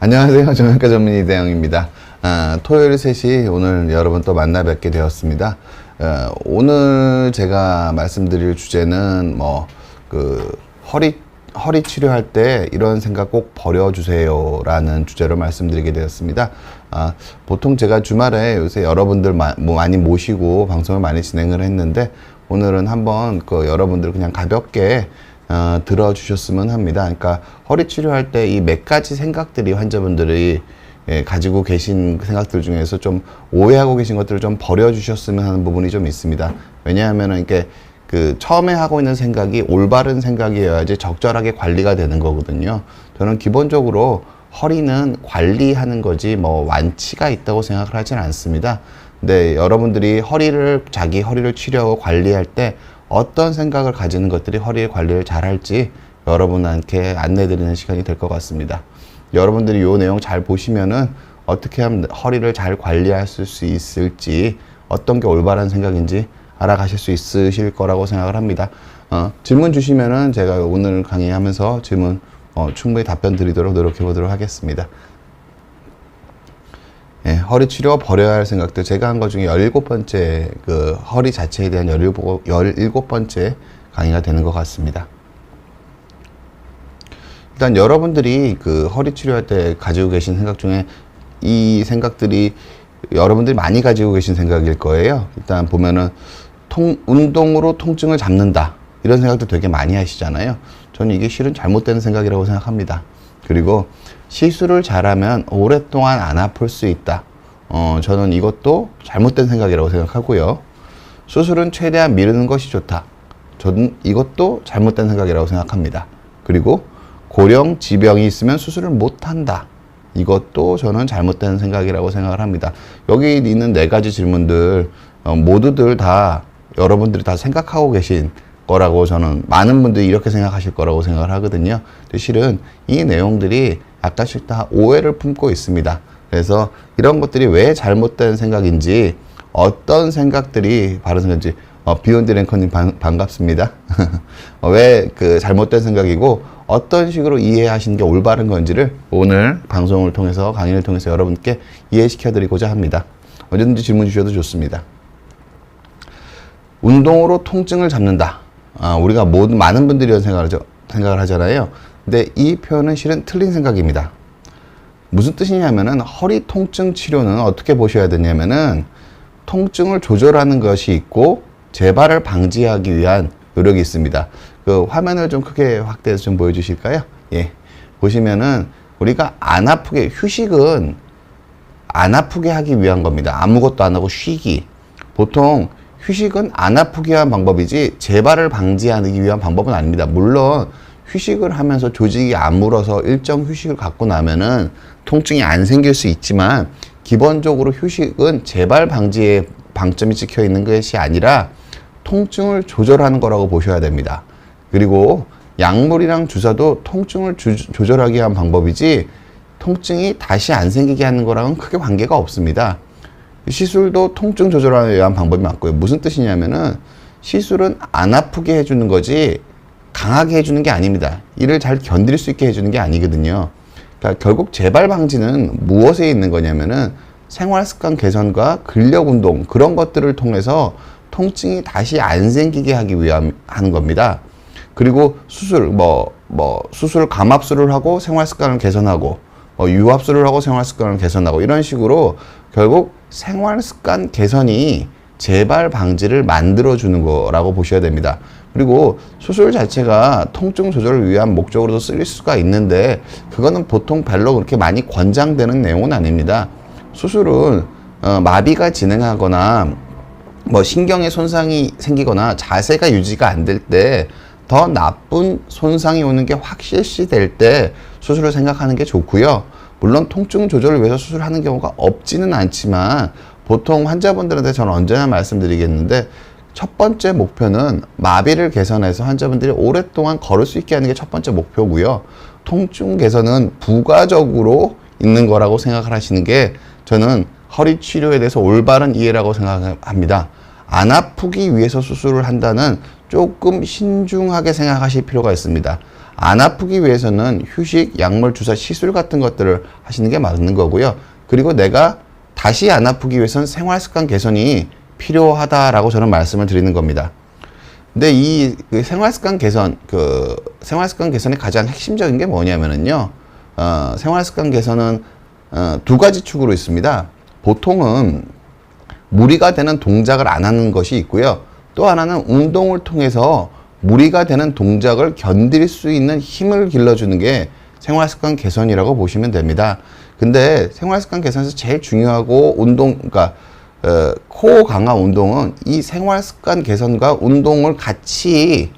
안녕하세요. 정형외과 전문의 이대영입니다. 토요일 3시 오늘 여러분 또 만나 뵙게 되었습니다. 오늘 제가 말씀드릴 주제는 허리 치료할 때 이런 생각 꼭 버려주세요 라는 주제로 말씀드리게 되었습니다. 보통 제가 주말에 요새 여러분들 많이 모시고 방송을 많이 진행을 했는데, 오늘은 한번 여러분들 그냥 가볍게 들어주셨으면 합니다. 그러니까 허리 치료할 때 이 몇 가지 생각들이 환자분들이 가지고 계신 생각들 중에서 좀 오해하고 계신 것들을 좀 버려주셨으면 하는 부분이 좀 있습니다. 왜냐하면은 이게 처음에 하고 있는 생각이 올바른 생각이어야지 적절하게 관리가 되는 거거든요. 저는 기본적으로 허리는 관리하는 거지 완치가 있다고 생각을 하진 않습니다. 근데 여러분들이 자기 허리를 치료하고 관리할 때 어떤 생각을 가지는 것들이 허리의 관리를 잘 할지 여러분한테 안내드리는 시간이 될 것 같습니다. 여러분들이 이 내용 잘 보시면은 어떻게 하면 허리를 잘 관리할 수 있을지, 어떤 게 올바른 생각인지 알아가실 수 있으실 거라고 생각을 합니다. 질문 주시면은 제가 오늘 강의하면서 질문 충분히 답변 드리도록 노력해 보도록 하겠습니다. 허리 치료 버려야 할 생각들, 제가 한 것 중에 17번째 허리 자체에 대한 17번째 강의가 되는 것 같습니다. 일단 여러분들이 허리 치료할 때 가지고 계신 생각 중에 이 생각들이 여러분들이 많이 가지고 계신 생각일 거예요. 일단 보면은 운동으로 통증을 잡는다, 이런 생각도 되게 많이 하시잖아요. 저는 이게 실은 잘못된 생각이라고 생각합니다. 그리고 시술을 잘하면 오랫동안 안 아플 수 있다. 저는 이것도 잘못된 생각이라고 생각하고요. 수술은 최대한 미루는 것이 좋다. 저는 이것도 잘못된 생각이라고 생각합니다. 그리고 고령 지병이 있으면 수술을 못 한다. 이것도 저는 잘못된 생각이라고 생각을 합니다. 여기 있는 4가지 질문들 모두들 다 여러분들이 다 생각하고 계신 거라고, 저는 많은 분들이 이렇게 생각하실 거라고 생각을 하거든요. 근데 실은 이 내용들이 약간씩 다 오해를 품고 있습니다. 그래서 이런 것들이 왜 잘못된 생각인지, 어떤 생각들이 바른 생각인지, 비욘드 랭커님 반갑습니다. 왜 잘못된 생각이고 어떤 식으로 이해하시는 게 올바른 건지를 오늘 방송을 통해서, 강의를 통해서 여러분께 이해시켜 드리고자 합니다. 언제든지 질문 주셔도 좋습니다. 운동으로 통증을 잡는다. 우리가 많은 분들이 이런 생각을 하잖아요. 근데 이 표현은 실은 틀린 생각입니다. 무슨 뜻이냐면은, 허리 통증 치료는 어떻게 보셔야 되냐면은, 통증을 조절하는 것이 있고 재발을 방지하기 위한 노력이 있습니다. 화면을 좀 크게 확대해서 좀 보여주실까요? 예. 보시면은 우리가 안 아프게, 휴식은 안 아프게 하기 위한 겁니다. 아무것도 안 하고 쉬기. 보통 휴식은 안 아프게 위한 방법이지 재발을 방지하기 위한 방법은 아닙니다. 물론 휴식을 하면서 조직이 안 물어서 일정 휴식을 갖고 나면은 통증이 안 생길 수 있지만, 기본적으로 휴식은 재발 방지에 방점이 찍혀 있는 것이 아니라 통증을 조절하는 거라고 보셔야 됩니다. 그리고 약물이랑 주사도 통증을 조절하기 위한 방법이지 통증이 다시 안 생기게 하는 거랑은 크게 관계가 없습니다. 시술도 통증 조절하기 위한 방법이 맞고요. 무슨 뜻이냐면은, 시술은 안 아프게 해주는 거지 강하게 해주는 게 아닙니다. 이를 잘 견딜 수 있게 해주는 게 아니거든요. 그러니까 결국 재발 방지는 무엇에 있는 거냐면은, 생활 습관 개선과 근력 운동, 그런 것들을 통해서 통증이 다시 안 생기게 하기 위한 하는 겁니다. 그리고 수술 감압술을 하고 생활 습관을 개선하고, 유압술을 하고 생활 습관을 개선하고, 이런 식으로 결국 생활 습관 개선이 재발 방지를 만들어주는 거라고 보셔야 됩니다. 그리고 수술 자체가 통증 조절을 위한 목적으로도 쓰일 수가 있는데, 그거는 보통 별로 그렇게 많이 권장되는 내용은 아닙니다. 수술은 마비가 진행하거나 신경에 손상이 생기거나 자세가 유지가 안 될 때, 더 나쁜 손상이 오는 게 확실시 될 때 수술을 생각하는 게 좋고요. 물론 통증 조절을 위해서 수술하는 경우가 없지는 않지만, 보통 환자분들한테 저는 언제나 말씀드리겠는데, 첫 번째 목표는 마비를 개선해서 환자분들이 오랫동안 걸을 수 있게 하는 게 첫 번째 목표고요. 통증 개선은 부가적으로 있는 거라고 생각을 하시는 게 저는 허리 치료에 대해서 올바른 이해라고 생각합니다. 안 아프기 위해서 수술을 한다는 조금 신중하게 생각하실 필요가 있습니다. 안 아프기 위해서는 휴식, 약물, 주사, 시술 같은 것들을 하시는 게 맞는 거고요. 그리고 내가 다시 안 아프기 위해서는 생활습관 개선이 필요하다라고 저는 말씀을 드리는 겁니다. 근데 이 생활습관 개선의 가장 핵심적인 게 뭐냐면은요, 생활습관 개선은 두 가지 축으로 있습니다. 보통은 무리가 되는 동작을 안 하는 것이 있고요. 또 하나는 운동을 통해서 무리가 되는 동작을 견딜 수 있는 힘을 길러주는 게 생활습관 개선이라고 보시면 됩니다. 근데 생활습관 개선에서 제일 중요하고 그러니까 코어 강화 운동은 이 생활습관 개선과 운동을 같이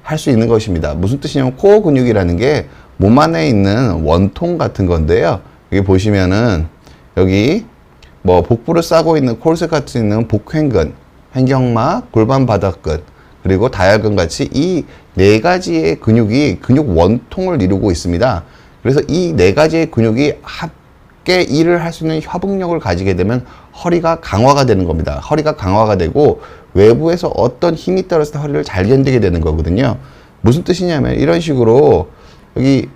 할 수 있는 것입니다. 무슨 뜻이냐면 코어 근육이라는 게 몸 안에 있는 원통 같은 건데요. 여기 보시면은 여기 뭐 복부를 싸고 있는 콜셋 같이 있는 복횡근, 횡격막, 골반 바닥근, 그리고 다혈근 같이 이 네 가지의 근육이 근육 원통을 이루고 있습니다. 그래서 이 네 가지의 근육이 함께 일을 할 수 있는 협응력을 가지게 되면 허리가 강화가 되는 겁니다. 허리가 강화가 되고 외부에서 어떤 힘이 떨어졌을 때 허리를 잘 견디게 되는 거거든요. 무슨 뜻이냐면 이런 식으로 여기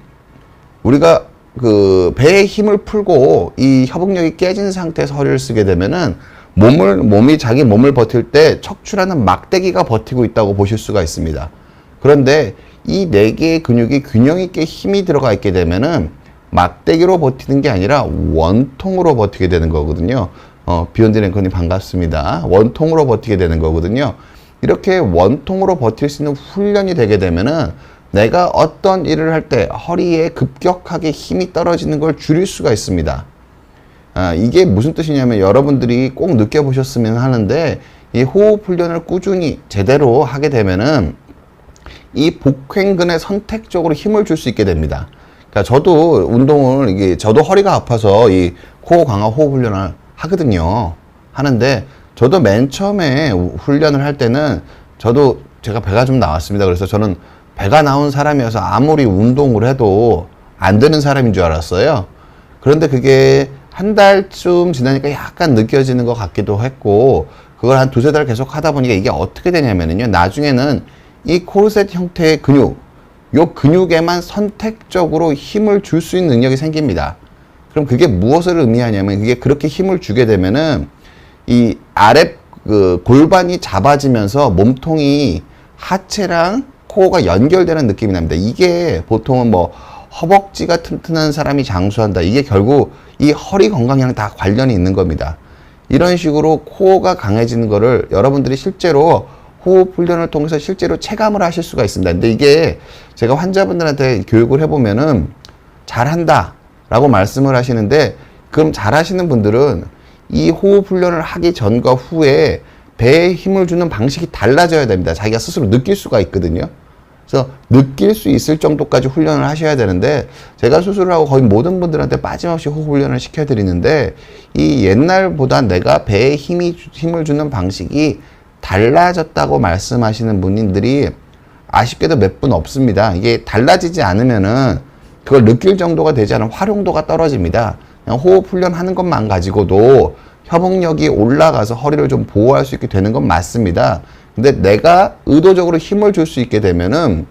우리가 그 배에 힘을 풀고 이 협응력이 깨진 상태에서 허리를 쓰게 되면은 몸이 자기 몸을 버틸 때 척추라는 막대기가 버티고 있다고 보실 수가 있습니다. 그런데 이 네 개의 근육이 균형 있게 힘이 들어가 있게 되면은 막대기로 버티는 게 아니라 원통으로 버티게 되는 거거든요. 비욘드 랭커님 반갑습니다. 원통으로 버티게 되는 거거든요. 이렇게 원통으로 버틸 수 있는 훈련이 되게 되면은 내가 어떤 일을 할 때 허리에 급격하게 힘이 떨어지는 걸 줄일 수가 있습니다. 이게 무슨 뜻이냐면 여러분들이 꼭 느껴보셨으면 하는데 이 호흡 훈련을 꾸준히 제대로 하게 되면은 이 복횡근에 선택적으로 힘을 줄 수 있게 됩니다. 그러니까 저도 허리가 아파서 이 코어 강화 호흡 훈련을 하거든요. 하는데 저도 맨 처음에 훈련을 할 때는 제가 배가 좀 나왔습니다. 그래서 저는 배가 나온 사람이어서 아무리 운동을 해도 안 되는 사람인 줄 알았어요. 그런데 그게 한 달쯤 지나니까 약간 느껴지는 것 같기도 했고, 그걸 한 두세 달 계속 하다 보니까 이게 어떻게 되냐면요. 나중에는 이 코르셋 형태의 요 근육에만 선택적으로 힘을 줄 수 있는 능력이 생깁니다. 그럼 그게 무엇을 의미하냐면, 그게 그렇게 힘을 주게 되면은 이 아래 골반이 잡아지면서 몸통이 하체랑 코어가 연결되는 느낌이 납니다. 이게 보통은 뭐 허벅지가 튼튼한 사람이 장수한다. 이게 결국 이 허리 건강이랑 다 관련이 있는 겁니다. 이런 식으로 코어가 강해지는 거를 여러분들이 실제로 호흡 훈련을 통해서 실제로 체감을 하실 수가 있습니다. 근데 이게 제가 환자분들한테 교육을 해보면은 잘한다 라고 말씀을 하시는데, 그럼 잘하시는 분들은 이 호흡 훈련을 하기 전과 후에 배에 힘을 주는 방식이 달라져야 됩니다. 자기가 스스로 느낄 수가 있거든요. 그래서 느낄 수 있을 정도까지 훈련을 하셔야 되는데, 제가 수술을 하고 거의 모든 분들한테 빠짐없이 호흡 훈련을 시켜드리는데, 이 옛날보다 내가 배에 힘을 주는 방식이 달라졌다고 말씀하시는 분들이 아쉽게도 몇 분 없습니다. 이게 달라지지 않으면은 그걸 느낄 정도가 되지 않으면 활용도가 떨어집니다. 그냥 호흡 훈련하는 것만 가지고도 협응력이 올라가서 허리를 좀 보호할 수 있게 되는 건 맞습니다. 근데 내가 의도적으로 힘을 줄 수 있게 되면은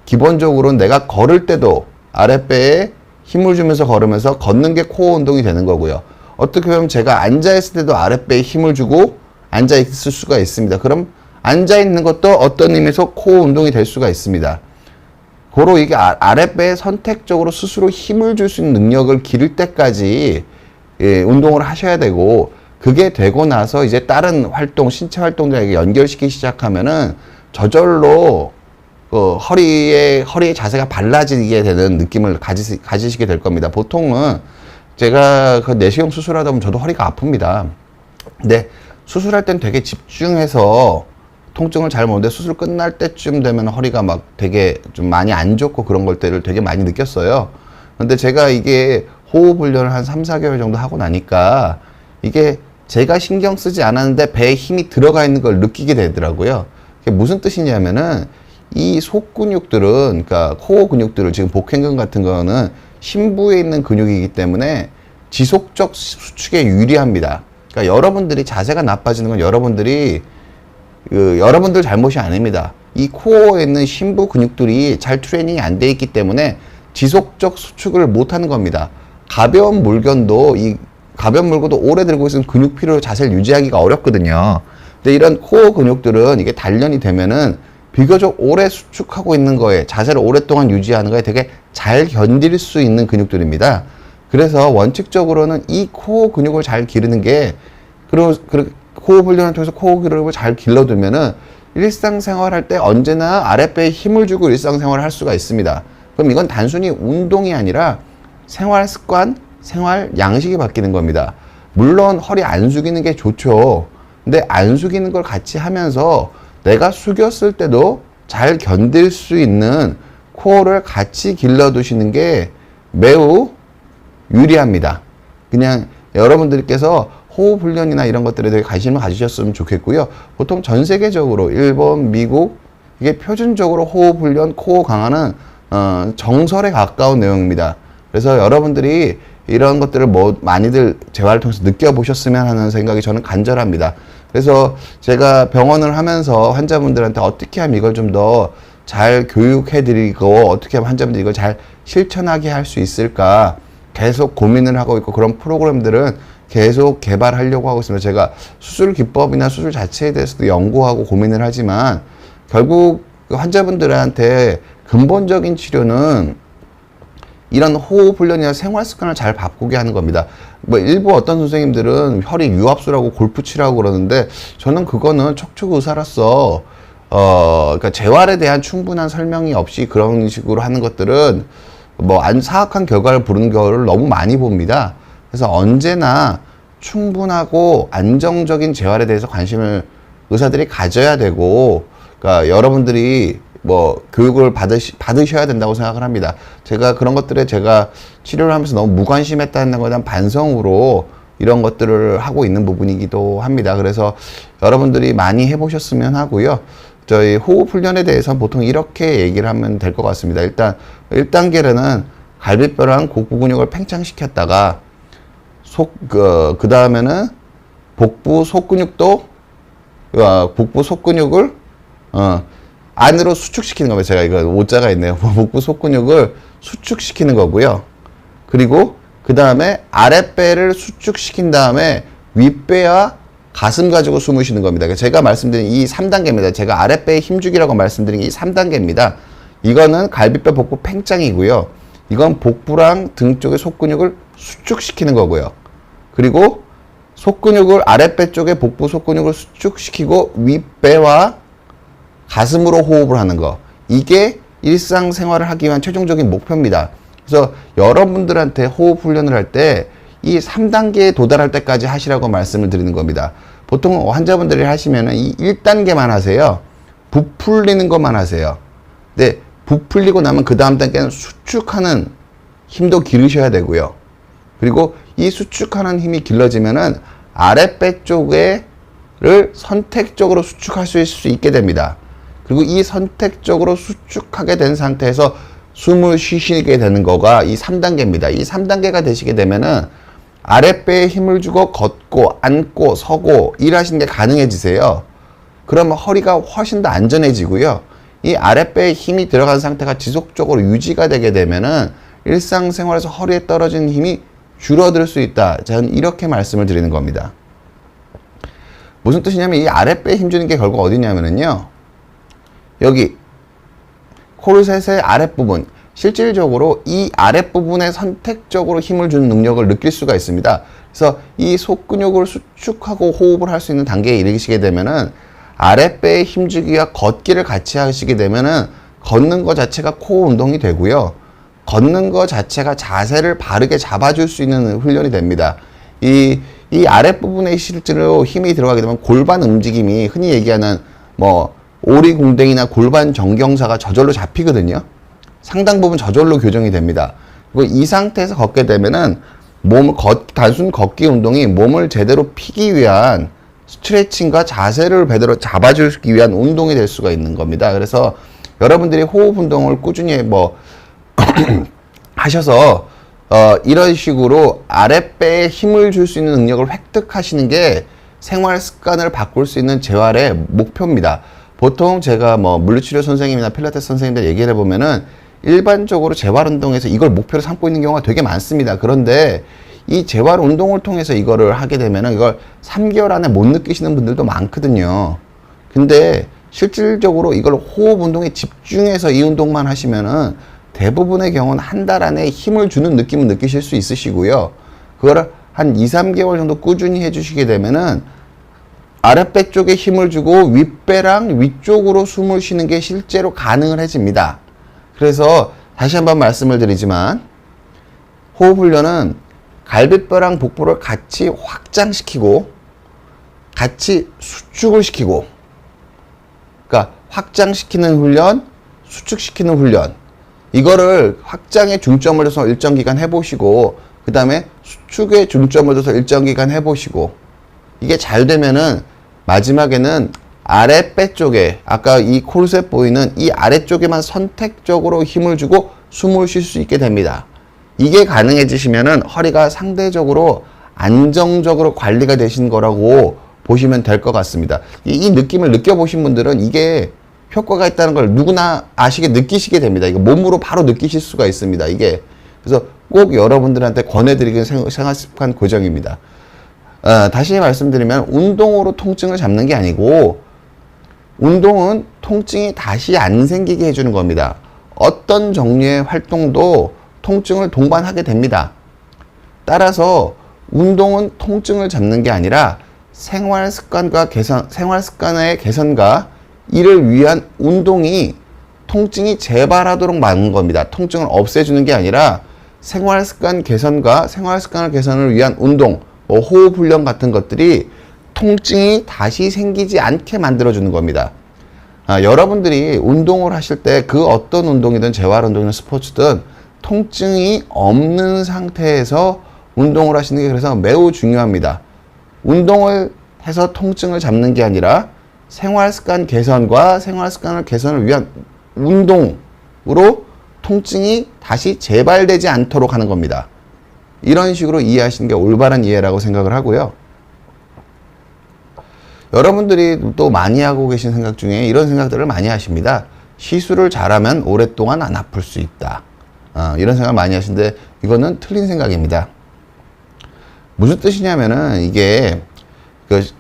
기본적으로 내가 걸을 때도 아랫배에 힘을 주면서 걸으면서 걷는 게 코어 운동이 되는 거고요. 어떻게 보면 제가 앉아있을 때도 아랫배에 힘을 주고 앉아있을 수가 있습니다. 그럼 앉아있는 것도 어떤 의미에서 코어 운동이 될 수가 있습니다. 고로 이게 아랫배에 선택적으로 스스로 힘을 줄 수 있는 능력을 기를 때까지 운동을 하셔야 되고, 그게 되고 나서 이제 다른 활동, 신체 활동들에게 연결시키기 시작하면은 저절로 허리의 자세가 발라지게 되는 느낌을 가지시게 될 겁니다. 보통은 제가 내시경 수술하다 보면 저도 허리가 아픕니다. 근데 수술할 땐 되게 집중해서 통증을 잘 모르는데 수술 끝날 때쯤 되면 허리가 막 되게 좀 많이 안 좋고 그런 때를 되게 많이 느꼈어요. 근데 제가 이게 호흡 훈련을 한 3, 4개월 정도 하고 나니까 이게 제가 신경 쓰지 않았는데 배에 힘이 들어가 있는 걸 느끼게 되더라고요. 그게 무슨 뜻이냐면은 이 속근육들은, 그러니까 코어 근육들은, 지금 복횡근 같은 거는 심부에 있는 근육이기 때문에 지속적 수축에 유리합니다. 그러니까 여러분들이 자세가 나빠지는 건 여러분들 잘못이 아닙니다. 이 코어에 있는 심부 근육들이 잘 트레이닝이 안 돼 있기 때문에 지속적 수축을 못 하는 겁니다. 가벼운 물건도 오래 들고 있으면 근육 피로로 자세를 유지하기가 어렵거든요. 근데 이런 코어 근육들은 이게 단련이 되면은 비교적 오래 수축하고 있는 거에, 자세를 오랫동안 유지하는 거에 되게 잘 견딜 수 있는 근육들입니다. 그래서 원칙적으로는 이 코어 근육을 잘 기르는 게, 코어 훈련을 통해서 코어 근육을 잘 길러두면은 일상생활 할 때 언제나 아랫배에 힘을 주고 일상생활을 할 수가 있습니다. 그럼 이건 단순히 운동이 아니라 생활 습관, 생활 양식이 바뀌는 겁니다. 물론 허리 안 숙이는 게 좋죠. 근데 안 숙이는 걸 같이 하면서 내가 숙였을 때도 잘 견딜 수 있는 코어를 같이 길러두시는 게 매우 유리합니다. 그냥 여러분들께서 호흡 훈련이나 이런 것들에 대해 관심을 가지셨으면 좋겠고요. 보통 전 세계적으로 일본, 미국, 이게 표준적으로 호흡 훈련, 코어 강화는 정설에 가까운 내용입니다. 그래서 여러분들이 이런 것들을 많이들 재활을 통해서 느껴보셨으면 하는 생각이 저는 간절합니다. 그래서 제가 병원을 하면서 환자분들한테 어떻게 하면 이걸 좀 더 잘 교육해드리고 어떻게 하면 환자분들이 이걸 잘 실천하게 할 수 있을까 계속 고민을 하고 있고, 그런 프로그램들은 계속 개발하려고 하고 있습니다. 제가 수술 기법이나 수술 자체에 대해서도 연구하고 고민을 하지만 결국 환자분들한테 근본적인 치료는 이런 호흡 훈련이나 생활 습관을 잘 바꾸게 하는 겁니다. 뭐 일부 어떤 선생님들은 혈이 유압수라고 골프 치라고 그러는데, 저는 그거는 척추 의사로서 그러니까 재활에 대한 충분한 설명이 없이 그런 식으로 하는 것들은 뭐 사악한 결과를 부르는 경우를 너무 많이 봅니다. 그래서 언제나 충분하고 안정적인 재활에 대해서 관심을 의사들이 가져야 되고, 그러니까 여러분들이 뭐 교육을 받으셔야 된다고 생각을 합니다. 제가 그런 것들에 제가 치료를 하면서 너무 무관심했다는 것에 대한 반성으로 이런 것들을 하고 있는 부분이기도 합니다. 그래서 여러분들이 많이 해보셨으면 하고요. 저희 호흡 훈련에 대해서 보통 이렇게 얘기를 하면 될 것 같습니다. 일단 1단계로는 갈비뼈랑 복부 근육을 팽창시켰다가 그 다음에는 복부 속근육도 복부 속근육을 안으로 수축시키는 겁니다. 제가 이거 오자가 있네요. 복부 속근육을 수축시키는 거고요. 그리고 그 다음에 아랫배를 수축시킨 다음에 윗배와 가슴 가지고 숨을 쉬는 겁니다. 제가 말씀드린 이 3단계입니다. 제가 아랫배에 힘주기라고 말씀드린 게 이 3단계입니다. 이거는 갈비뼈 복부 팽창이고요. 이건 복부랑 등 쪽의 속근육을 수축시키는 거고요. 그리고 속근육을 아랫배 쪽에 복부 속근육을 수축시키고 윗배와 가슴으로 호흡을 하는 거. 이게 일상생활을 하기 위한 최종적인 목표입니다. 그래서 여러분들한테 호흡 훈련을 할 때 이 3단계에 도달할 때까지 하시라고 말씀을 드리는 겁니다. 보통 환자분들이 하시면은 이 1단계만 하세요. 부풀리는 것만 하세요. 근데 부풀리고 나면 그 다음 단계는 수축하는 힘도 기르셔야 되고요. 그리고 이 수축하는 힘이 길러지면은 아랫배 쪽에를 선택적으로 수축할 수 있게 됩니다. 그리고 이 선택적으로 수축하게 된 상태에서 숨을 쉬시게 되는 거가 이 3단계입니다. 이 3단계가 되시게 되면은 아랫배에 힘을 주고 걷고 앉고 서고 일하시는 게 가능해지세요. 그러면 허리가 훨씬 더 안전해지고요. 이 아랫배에 힘이 들어간 상태가 지속적으로 유지가 되게 되면은 일상생활에서 허리에 떨어지는 힘이 줄어들 수 있다. 저는 이렇게 말씀을 드리는 겁니다. 무슨 뜻이냐면 이 아랫배에 힘 주는 게 결국 어디냐면은요. 여기 코르셋의 아랫부분, 실질적으로 이 아랫부분에 선택적으로 힘을 주는 능력을 느낄 수가 있습니다. 그래서 이 속근육을 수축하고 호흡을 할 수 있는 단계에 이르시게 되면은 아랫배에 힘주기와 걷기를 같이 하시게 되면은 걷는 것 자체가 코어 운동이 되고요. 걷는 것 자체가 자세를 바르게 잡아줄 수 있는 훈련이 됩니다. 이 아랫부분에 실제로 힘이 들어가게 되면 골반 움직임이 흔히 얘기하는 뭐 오리궁뎅이나 골반 정경사가 저절로 잡히거든요. 상당 부분 저절로 교정이 됩니다. 그리고 이 상태에서 걷게 되면은 단순 걷기 운동이 몸을 제대로 피기 위한 스트레칭과 자세를 제대로 잡아주기 위한 운동이 될 수가 있는 겁니다. 그래서 여러분들이 호흡 운동을 꾸준히 하셔서 이런 식으로 아랫배에 힘을 줄 수 있는 능력을 획득하시는 게 생활 습관을 바꿀 수 있는 재활의 목표입니다. 보통 제가 뭐 물리치료 선생님이나 필라테스 선생님들 얘기를 해보면은 일반적으로 재활 운동에서 이걸 목표로 삼고 있는 경우가 되게 많습니다. 그런데 이 재활 운동을 통해서 이거를 하게 되면은 이걸 3개월 안에 못 느끼시는 분들도 많거든요. 근데 실질적으로 이걸 호흡 운동에 집중해서 이 운동만 하시면은 대부분의 경우는 한 달 안에 힘을 주는 느낌을 느끼실 수 있으시고요. 그거를 한 2, 3개월 정도 꾸준히 해주시게 되면은 아랫배 쪽에 힘을 주고 윗배랑 위쪽으로 숨을 쉬는 게 실제로 가능해집니다. 그래서 다시 한번 말씀을 드리지만 호흡 훈련은 갈비뼈랑 복부를 같이 확장시키고 같이 수축을 시키고, 그러니까 확장시키는 훈련, 수축시키는 훈련, 이거를 확장에 중점을 둬서 일정 기간 해보시고 그 다음에 수축에 중점을 둬서 일정 기간 해보시고, 이게 잘 되면은 마지막에는 아랫배 쪽에, 아까 이 콜셋 보이는 이 아래쪽에만 선택적으로 힘을 주고 숨을 쉴 수 있게 됩니다. 이게 가능해지시면은 허리가 상대적으로 안정적으로 관리가 되신 거라고 보시면 될 것 같습니다. 이 느낌을 느껴보신 분들은 이게 효과가 있다는 걸 누구나 느끼시게 됩니다. 이거 몸으로 바로 느끼실 수가 있습니다. 이게. 그래서 꼭 여러분들한테 권해드리는 생활습관 고정입니다. 다시 말씀드리면 운동으로 통증을 잡는 게 아니고 운동은 통증이 다시 안 생기게 해주는 겁니다. 어떤 종류의 활동도 통증을 동반하게 됩니다. 따라서 운동은 통증을 잡는 게 아니라 생활 습관의 개선과 이를 위한 운동이 통증이 재발하도록 막는 겁니다. 통증을 없애주는 게 아니라 생활 습관 개선과 생활 습관을 개선을 위한 운동, 뭐 호흡 훈련 같은 것들이 통증이 다시 생기지 않게 만들어주는 겁니다. 여러분들이 운동을 하실 때 그 어떤 운동이든 재활 운동이든 스포츠든 통증이 없는 상태에서 운동을 하시는 게 그래서 매우 중요합니다. 운동을 해서 통증을 잡는 게 아니라 생활 습관 개선과 생활 습관을 개선을 위한 운동으로 통증이 다시 재발되지 않도록 하는 겁니다. 이런 식으로 이해하시는 게 올바른 이해라고 생각을 하고요. 여러분들이 또 많이 하고 계신 생각 중에 이런 생각들을 많이 하십니다. 시술을 잘하면 오랫동안 안 아플 수 있다. 이런 생각을 많이 하시는데 이거는 틀린 생각입니다. 무슨 뜻이냐면은 이게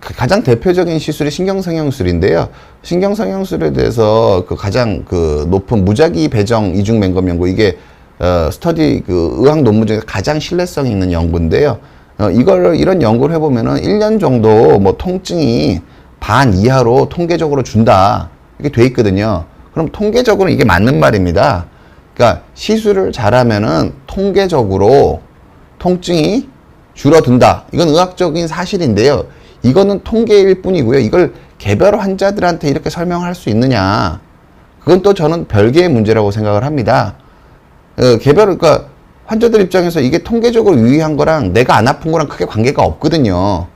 가장 대표적인 시술이 신경성형술인데요. 신경성형술에 대해서 가장 높은 무작위 배정 이중 맹검 연구, 이게 의학 논문 중에 가장 신뢰성 있는 연구인데요. 이런 연구를 해보면은 1년 정도 뭐 통증이 반 이하로 통계적으로 준다, 이렇게 돼 있거든요. 그럼 통계적으로 이게 맞는 말입니다. 그러니까 시술을 잘하면은 통계적으로 통증이 줄어든다. 이건 의학적인 사실인데요. 이거는 통계일 뿐이고요. 이걸 개별 환자들한테 이렇게 설명할 수 있느냐? 그건 또 저는 별개의 문제라고 생각을 합니다. 그러니까 환자들 입장에서 이게 통계적으로 유의한 거랑 내가 안 아픈 거랑 크게 관계가 없거든요.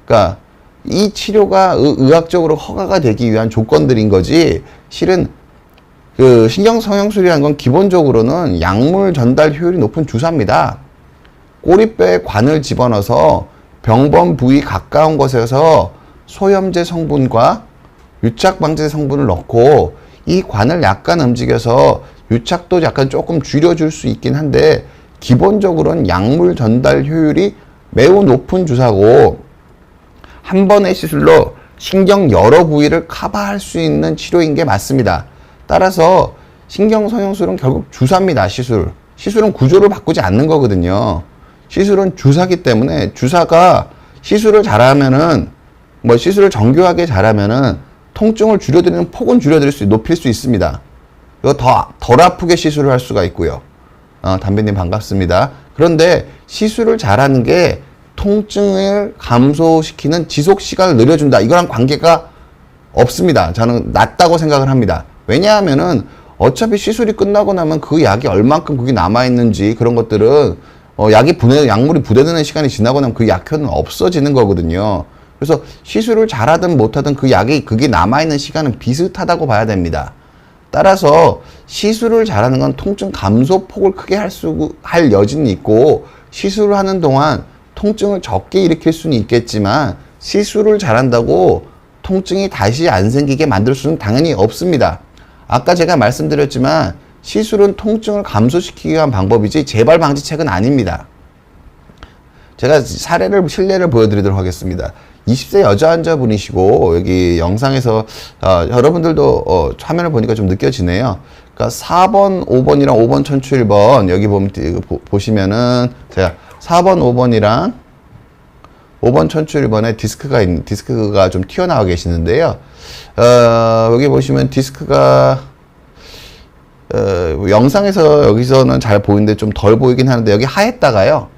그러니까 이 치료가 의학적으로 허가가 되기 위한 조건들인 거지, 실은 신경성형술이라는 건 기본적으로는 약물 전달 효율이 높은 주사입니다. 꼬리뼈에 관을 집어넣어서 병범 부위 가까운 곳에서 소염제 성분과 유착 방제 성분을 넣고 이 관을 약간 움직여서 유착도 약간 조금 줄여줄 수 있긴 한데 기본적으로는 약물 전달 효율이 매우 높은 주사고 한 번의 시술로 신경 여러 부위를 커버할 수 있는 치료인 게 맞습니다. 따라서 신경성형술은 결국 주사입니다. 시술은 구조를 바꾸지 않는 거거든요. 시술은 주사기 때문에 주사가 시술을 잘하면은 시술을 정교하게 잘하면은 통증을 줄여드리는 폭은 높일 수 있습니다. 이거 덜 아프게 시술을 할 수가 있고요. 담배님 반갑습니다. 그런데 시술을 잘하는 게 통증을 감소시키는 지속 시간을 늘려준다, 이거랑 관계가 없습니다. 저는 낮다고 생각을 합니다. 왜냐하면은 어차피 시술이 끝나고 나면 그 약이 얼만큼 거기 남아있는지 그런 것들은 약물이 부대되는 시간이 지나고 나면 그 약효는 없어지는 거거든요. 그래서 시술을 잘하든 못하든 그게 남아있는 시간은 비슷하다고 봐야 됩니다. 따라서 시술을 잘하는 건 통증 감소폭을 크게 할 여지는 있고, 시술을 하는 동안 통증을 적게 일으킬 수는 있겠지만 시술을 잘한다고 통증이 다시 안 생기게 만들 수는 당연히 없습니다. 아까 제가 말씀드렸지만 시술은 통증을 감소시키기 위한 방법이지 재발 방지책은 아닙니다. 제가 실례를 보여드리도록 하겠습니다. 20세 여자 환자분이시고 여기 영상에서 여러분들도 화면을 보니까 좀 느껴지네요. 그러니까 4번, 5번이랑 5번 천추 1번 여기 보시면은 제가 4번, 5번이랑 5번 천추 1번에 디스크가 좀 튀어나와 계시는데요. 여기 보시면 디스크가 영상에서 여기서는 잘 보이는데 좀 덜 보이긴 하는데 여기 하였다가요.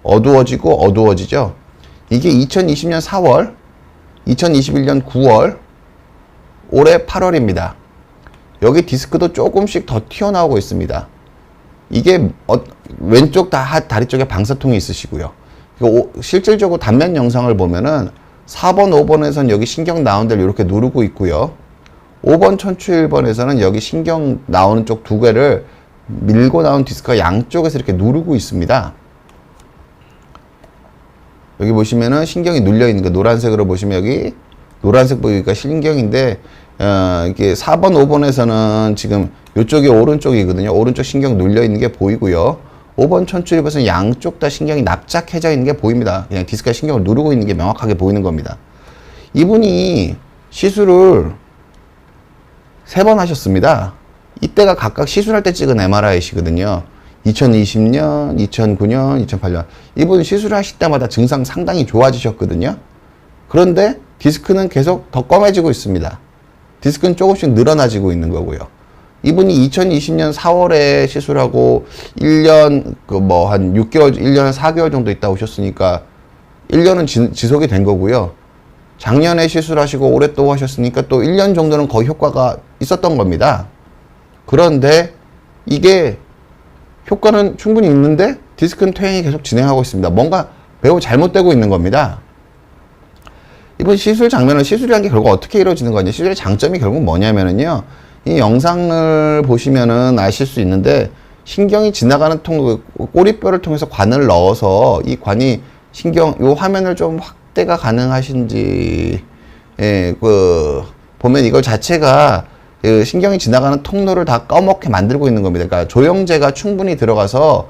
어두워지고 어두워지죠. 이게 2020년 4월, 2021년 9월, 올해 8월입니다. 여기 디스크도 조금씩 더 튀어나오고 있습니다. 이게 왼쪽 다리 쪽에 방사통이 있으시고요. 실질적으로 단면 영상을 보면은 4번, 5번에서는 여기 신경 나오는 데를 이렇게 누르고 있고요. 5번 천추 1번에서는 여기 신경 나오는 쪽 두 개를 밀고 나온 디스크가 양쪽에서 이렇게 누르고 있습니다. 여기 보시면은 신경이 눌려 있는 거 노란색으로 보시면 여기 노란색 보이니까 신경인데 이게 4번, 5번에서는 지금 이쪽이 오른쪽이거든요. 오른쪽 신경 눌려 있는 게 보이고요. 5번 천추 1번에서는 양쪽 다 신경이 납작해져 있는 게 보입니다. 그냥 디스크가 신경을 누르고 있는 게 명확하게 보이는 겁니다. 이분이 시술을 3번 하셨습니다. 이때가 각각 시술할 때 찍은 MRI시거든요. 2020년, 2009년, 2008년. 이분 시술하실 때마다 증상 상당히 좋아지셨거든요. 그런데 디스크는 계속 더 검해지고 있습니다. 디스크는 조금씩 늘어나지고 있는 거고요. 이분이 2020년 4월에 시술하고 1년, 한 6개월, 1년 4개월 정도 있다 오셨으니까 1년은 지속이 된 거고요. 작년에 시술하시고 올해 또 하셨으니까 또 1년 정도는 거의 효과가 있었던 겁니다. 그런데 이게 효과는 충분히 있는데 디스크는 퇴행이 계속 진행하고 있습니다. 뭔가 매우 잘못되고 있는 겁니다. 이번 시술 장면은 시술이라는 게 결국 어떻게 이루어지는 거냐. 시술의 장점이 결국 뭐냐면은요. 이 영상을 보시면은 아실 수 있는데 신경이 지나가는 꼬리뼈를 통해서 관을 넣어서 이 관이 요 화면을 좀 확대가 가능하신지 보면 이걸 자체가 신경이 지나가는 통로를 다 꺼멓게 만들고 있는 겁니다. 그러니까 조영제가 충분히 들어가서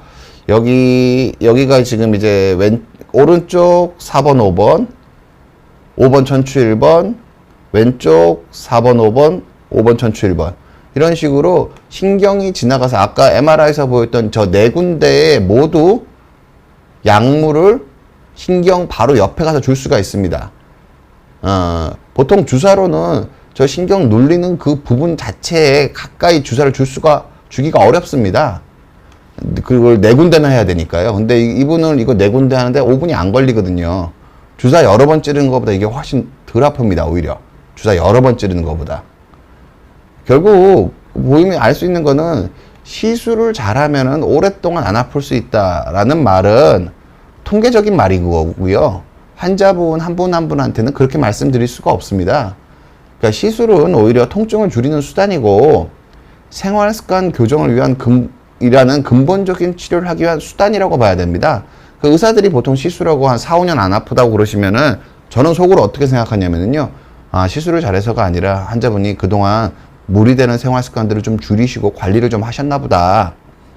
여기가 지금 이제 오른쪽 4번, 5번, 5번 천추 1번, 왼쪽 4번, 5번, 5번 천추 1번. 이런 식으로 신경이 지나가서 아까 MRI에서 보였던 저 4군데에 모두 약물을 신경 바로 옆에 가서 줄 수가 있습니다. 보통 주사로는 저 신경 눌리는 그 부분 자체에 가까이 주사를 주기가 어렵습니다. 그걸 4군데나 해야 되니까요. 근데 이분은 이거 4군데 하는데 5분이 안 걸리거든요. 주사 여러 번 찌르는 것보다 이게 훨씬 덜 아픕니다, 오히려. 주사 여러 번 찌르는 것보다. 결국, 보이면 알 수 있는 거는 시술을 잘하면은 오랫동안 안 아플 수 있다라는 말은 통계적인 말이고요. 환자분 한 분 한 분한테는 그렇게 말씀드릴 수가 없습니다. 그러니까 시술은 오히려 통증을 줄이는 수단이고 생활습관 교정을 위한 이라는 근본적인 치료를 하기 위한 수단이라고 봐야 됩니다. 그 의사들이 보통 시술하고 한 4, 5년 안 아프다고 그러시면은 저는 속으로 어떻게 생각하냐면요. 시술을 잘해서가 아니라 환자분이 그동안 무리되는 생활습관들을 좀 줄이시고 관리를 좀 하셨나 보다.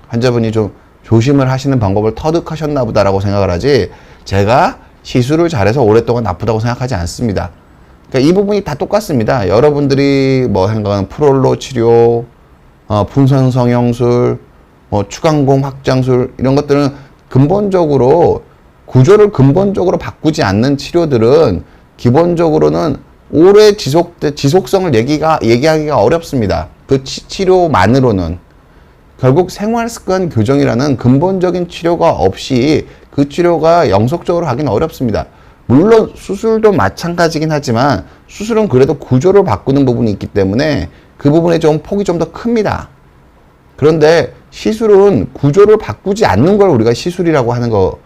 환자분이 좀 조심을 하시는 방법을 터득하셨나 보다라고 생각을 하지 제가 시술을 잘해서 오랫동안 아프다고 생각하지 않습니다. 그러니까 이 부분이 다 똑같습니다. 여러분들이 생각하는 프롤로 치료, 풍선 성형술, 추간공 확장술 이런 것들은 근본적으로 구조를 근본적으로 바꾸지 않는 치료들은 기본적으로는 오래 지속성을 얘기하기가 어렵습니다. 그 치료만으로는 결국 생활습관 교정이라는 근본적인 치료가 없이 그 치료가 영속적으로 하기는 어렵습니다. 물론 수술도 마찬가지긴 하지만 수술은 그래도 구조를 바꾸는 부분이 있기 때문에 그 부분에 좀 폭이 좀 더 큽니다. 그런데 시술은 구조를 바꾸지 않는 걸 우리가 시술이라고 하는 거,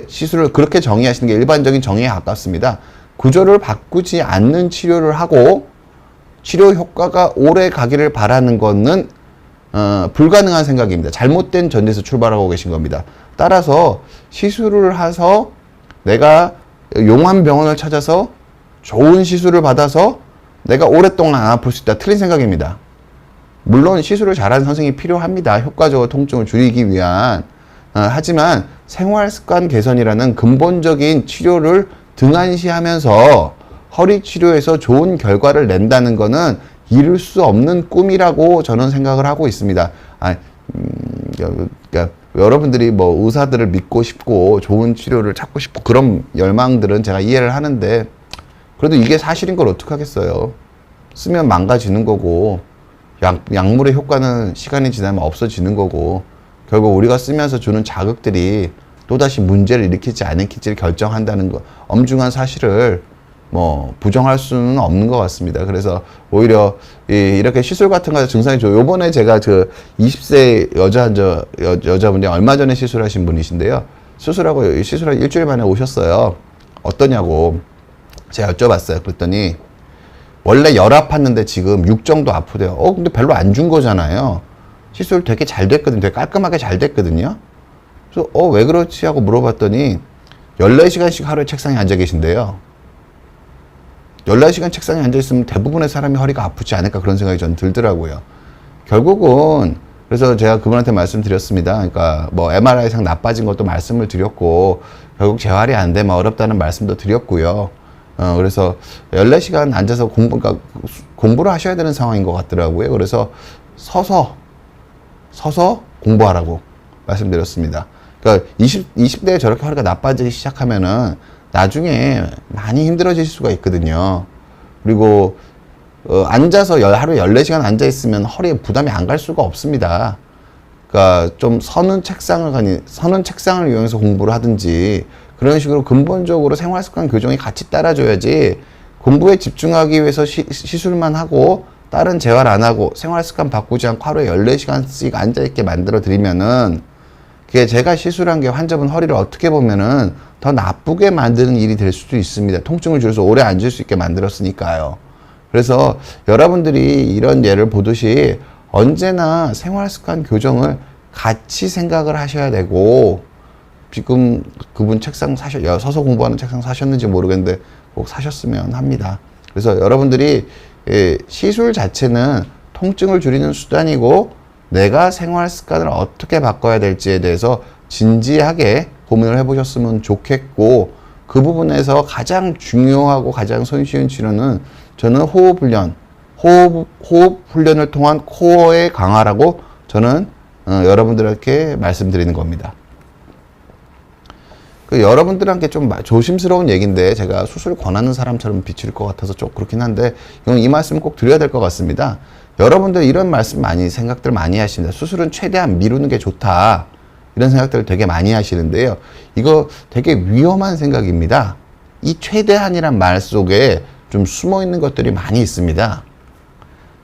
시술을 그렇게 정의하시는 게 일반적인 정의에 가깝습니다. 구조를 바꾸지 않는 치료를 하고 치료 효과가 오래 가기를 바라는 것은 불가능한 생각입니다. 잘못된 전제에서 출발하고 계신 겁니다. 따라서 시술을 해서 내가 용한 병원을 찾아서 좋은 시술을 받아서 내가 오랫동안 안 아플 수 있다. 틀린 생각입니다. 물론 시술을 잘하는 선생님이 필요합니다. 효과적으로 통증을 줄이기 위한. 하지만 생활습관 개선이라는 근본적인 치료를 등한시하면서 허리 치료에서 좋은 결과를 낸다는 것은 이룰 수 없는 꿈이라고 저는 생각을 하고 있습니다. 그러니까 여러분들이 뭐 의사들을 믿고 싶고 좋은 치료를 찾고 싶고 그런 열망들은 제가 이해를 하는데, 그래도 이게 사실인 걸 어떡하겠어요. 쓰면 망가지는 거고, 약물의 효과는 시간이 지나면 없어지는 거고, 결국 우리가 쓰면서 주는 자극들이 또다시 문제를 일으킬지 안 일으킬지를 결정한다는 거, 엄중한 사실을 뭐 부정할 수는 없는 것 같습니다. 그래서 오히려 이렇게 시술 같은 거 증상이 좋아요. 요번에 제가 그 20세 여자분이 얼마 전에 시술하신 분이신데요. 시술하고 일주일 만에 오셨어요. 어떠냐고 제가 여쭤봤어요. 그랬더니 원래 열 아팠는데 지금 6 정도 아프대요. 근데 별로 안 준 거잖아요. 시술 되게 잘 됐거든요. 되게 깔끔하게 잘 됐거든요. 그래서 왜 그렇지 하고 물어봤더니 14시간씩 하루에 책상에 앉아 계신데요. 14시간 책상에 앉아있으면 대부분의 사람이 허리가 아프지 않을까 그런 생각이 저는 들더라고요. 결국은 그래서 제가 그분한테 말씀드렸습니다. 그러니까 뭐 MRI상 나빠진 것도 말씀을 드렸고 결국 재활이 안 되면 어렵다는 말씀도 드렸고요. 그래서 14시간 앉아서 그러니까 공부를 하셔야 되는 상황인 것 같더라고요. 그래서 서서 공부하라고 말씀드렸습니다. 그러니까 20대에 저렇게 허리가 나빠지기 시작하면은 나중에 많이 힘들어질 수가 있거든요. 그리고 앉아서 하루에 14시간 앉아 있으면 허리에 부담이 안 갈 수가 없습니다. 그러니까 좀 서는 책상을 이용해서 공부를 하든지 그런 식으로 근본적으로 생활습관 교정이 같이 따라줘야지, 공부에 집중하기 위해서 시술만 하고 다른 재활 안 하고 생활습관 바꾸지 않고 하루에 14시간씩 앉아 있게 만들어 드리면은, 그게 제가 시술한 게 환자분 허리를 어떻게 보면은 더 나쁘게 만드는 일이 될 수도 있습니다. 통증을 줄여서 오래 앉을 수 있게 만들었으니까요. 그래서 여러분들이 이런 예를 보듯이 언제나 생활습관 교정을 같이 생각을 하셔야 되고, 지금 그분 책상 서서 공부하는 책상 사셨는지 모르겠는데 꼭 사셨으면 합니다. 그래서 여러분들이 시술 자체는 통증을 줄이는 수단이고, 내가 생활 습관을 어떻게 바꿔야 될지에 대해서 진지하게 고민을 해보셨으면 좋겠고, 그 부분에서 가장 중요하고 가장 손쉬운 치료는 저는 호흡 훈련을 통한 코어의 강화라고 저는 여러분들에게 말씀드리는 겁니다. 여러분들한테 좀 조심스러운 얘기인데 제가 수술 권하는 사람처럼 비칠 것 같아서 좀 그렇긴 한데, 이건 이 말씀 꼭 드려야 될 것 같습니다. 여러분들 이런 말씀 생각들 많이 하십니다. 수술은 최대한 미루는 게 좋다, 이런 생각들을 되게 많이 하시는데요. 이거 되게 위험한 생각입니다. 이 최대한이란 말 속에 좀 숨어 있는 것들이 많이 있습니다.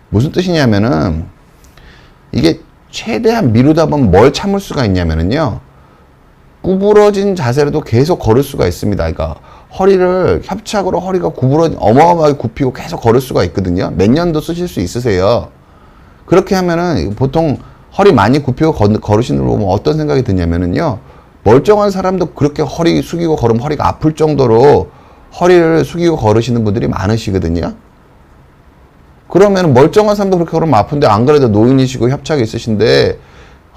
무슨 뜻이냐면은, 이게 최대한 미루다 보면 뭘 참을 수가 있냐면은요, 구부러진 자세로도 계속 걸을 수가 있습니다. 그러니까 허리를 협착으로 허리가 어마어마하게 굽히고 계속 걸을 수가 있거든요. 몇 년도 쓰실 수 있으세요. 그렇게 하면은 보통 허리 많이 굽히고 걸으시는 거 보면 어떤 생각이 드냐면은요, 멀쩡한 사람도 그렇게 허리 숙이고 걸으면 허리가 아플 정도로 허리를 숙이고 걸으시는 분들이 많으시거든요. 그러면 멀쩡한 사람도 그렇게 걸으면 아픈데, 안 그래도 노인이시고 협착이 있으신데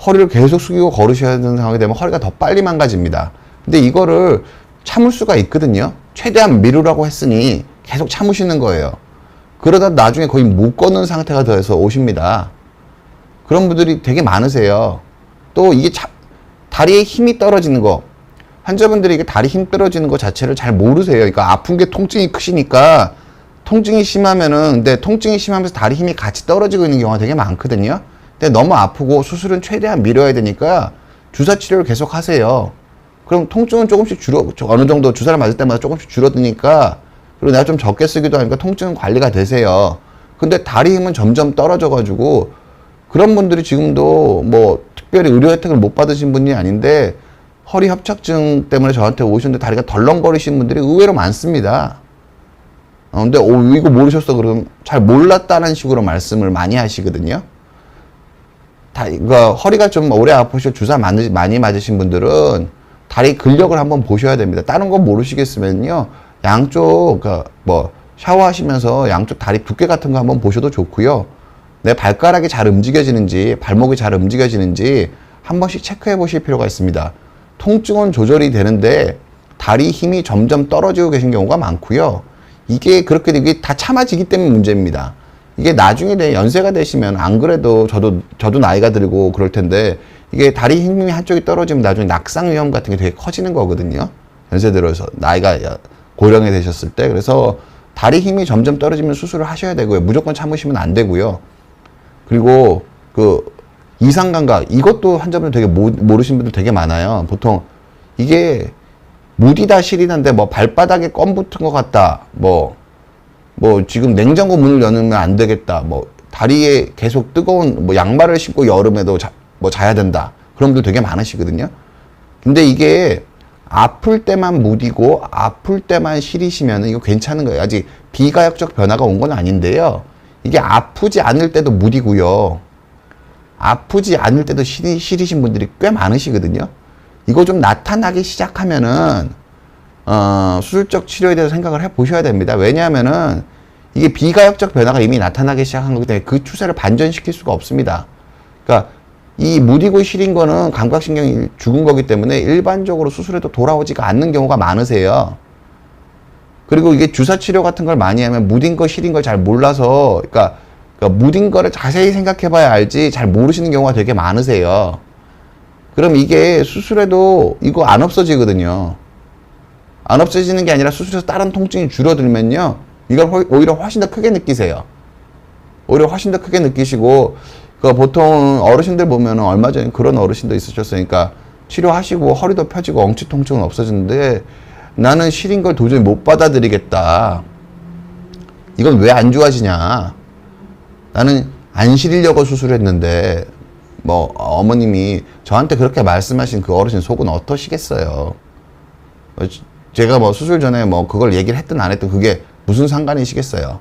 허리를 계속 숙이고 걸으셔야 되는 상황이 되면 허리가 더 빨리 망가집니다. 근데 이거를 참을 수가 있거든요. 최대한 미루라고 했으니 계속 참으시는 거예요. 그러다 나중에 거의 못 걷는 상태가 돼서 오십니다. 그런 분들이 되게 많으세요. 또 이게 다리에 힘이 떨어지는 거, 환자분들이 이게 다리 힘 떨어지는 거 자체를 잘 모르세요. 그러니까 아픈 게 통증이 크시니까, 통증이 심하면은, 근데 통증이 심하면서 다리 힘이 같이 떨어지고 있는 경우가 되게 많거든요. 근데 너무 아프고 수술은 최대한 미뤄야 되니까 주사 치료를 계속 하세요. 그럼 통증은 조금씩 어느 정도 주사를 맞을 때마다 조금씩 줄어드니까, 그리고 내가 좀 적게 쓰기도 하니까 통증은 관리가 되세요. 근데 다리 힘은 점점 떨어져가지고, 그런 분들이 지금도 뭐 특별히 의료 혜택을 못 받으신 분이 아닌데 허리 협착증 때문에 저한테 오셨는데 다리가 덜렁거리시는 분들이 의외로 많습니다. 근데 이거 모르셨어? 그러면 잘 몰랐다는 식으로 말씀을 많이 하시거든요. 그러니까 허리가 좀 오래 아프시고 주사 많이 맞으신 분들은 다리 근력을 한번 보셔야 됩니다. 다른 건 모르시겠으면요, 양쪽 뭐 샤워하시면서 양쪽 다리 두께 같은 거 한번 보셔도 좋고요. 내 발가락이 잘 움직여지는지, 발목이 잘 움직여지는지 한 번씩 체크해 보실 필요가 있습니다. 통증은 조절이 되는데 다리 힘이 점점 떨어지고 계신 경우가 많고요. 이게 그렇게 이게 다 참아지기 때문에 문제입니다. 이게 나중에 연세가 되시면 안 그래도 저도 나이가 들고 그럴 텐데 이게 다리 힘이 한쪽이 떨어지면 나중에 낙상 위험 같은 게 되게 커지는 거거든요. 연세 들어서 나이가 고령이 되셨을 때. 그래서 다리 힘이 점점 떨어지면 수술을 하셔야 되고요. 무조건 참으시면 안 되고요. 그리고 그 이상 감각, 이것도 환자분들 되게 모르시는 분들 되게 많아요. 보통 이게 무디다 시리다인데 뭐 발바닥에 껌 붙은 것 같다. 뭐 지금 냉장고 문을 여는 안 되겠다. 뭐 다리에 계속 뜨거운 뭐 양말을 신고 여름에도 자야 된다. 그런 분들 되게 많으시거든요. 근데 이게 아플 때만 무디고 아플 때만 시리시면 이거 괜찮은 거예요. 아직 비가역적 변화가 온 건 아닌데요. 이게 아프지 않을 때도 무디고요. 아프지 않을 때도 시리신 분들이 꽤 많으시거든요. 이거 좀 나타나기 시작하면은 수술적 치료에 대해서 생각을 해 보셔야 됩니다. 왜냐하면은 이게 비가역적 변화가 이미 나타나기 시작한 거기 때문에 그 추세를 반전시킬 수가 없습니다. 그러니까 이 무디고 시린 거는 감각신경이 죽은 거기 때문에 일반적으로 수술해도 돌아오지가 않는 경우가 많으세요. 그리고 이게 주사치료 같은 걸 많이 하면 무딘 거 시린 걸 잘 몰라서 그러니까 무딘 거를 자세히 생각해 봐야 알지 잘 모르시는 경우가 되게 많으세요. 그럼 이게 수술해도 이거 안 없어지거든요. 안 없어지는 게 아니라 수술해서 다른 통증이 줄어들면요. 이걸 오히려 훨씬 더 크게 느끼세요. 오히려 훨씬 더 크게 느끼시고, 보통 어르신들 보면 얼마 전에 그런 어르신도 있으셨어요. 그러니까 치료하시고 허리도 펴지고 엉치 통증은 없어졌는데 나는 시린 걸 도저히 못 받아들이겠다. 이건 왜 안 좋아지냐. 나는 안 시리려고 수술했는데 뭐 어머님이 저한테 그렇게 말씀하신 그 어르신 속은 어떠시겠어요. 제가 뭐 수술 전에 뭐 그걸 얘기를 했든 안 했든 그게 무슨 상관이시겠어요.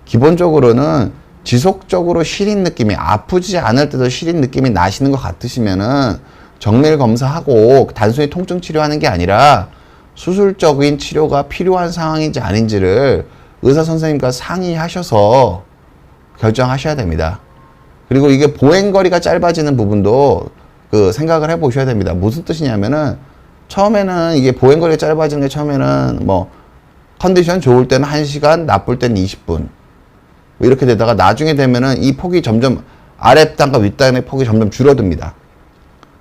기본적으로는 지속적으로 시린 느낌이 아프지 않을 때도 시린 느낌이 나시는 것 같으시면은 정밀 검사하고 단순히 통증 치료하는 게 아니라 수술적인 치료가 필요한 상황인지 아닌지를 의사 선생님과 상의하셔서 결정하셔야 됩니다. 그리고 이게 보행거리가 짧아지는 부분도 생각을 해 보셔야 됩니다. 무슨 뜻이냐면은 처음에는 이게 보행거리가 짧아지는 게 처음에는 뭐 컨디션 좋을 때는 1시간, 나쁠 때는 20분 이렇게 되다가 나중에 되면은 이 폭이 점점 아랫단과 윗단의 폭이 점점 줄어듭니다.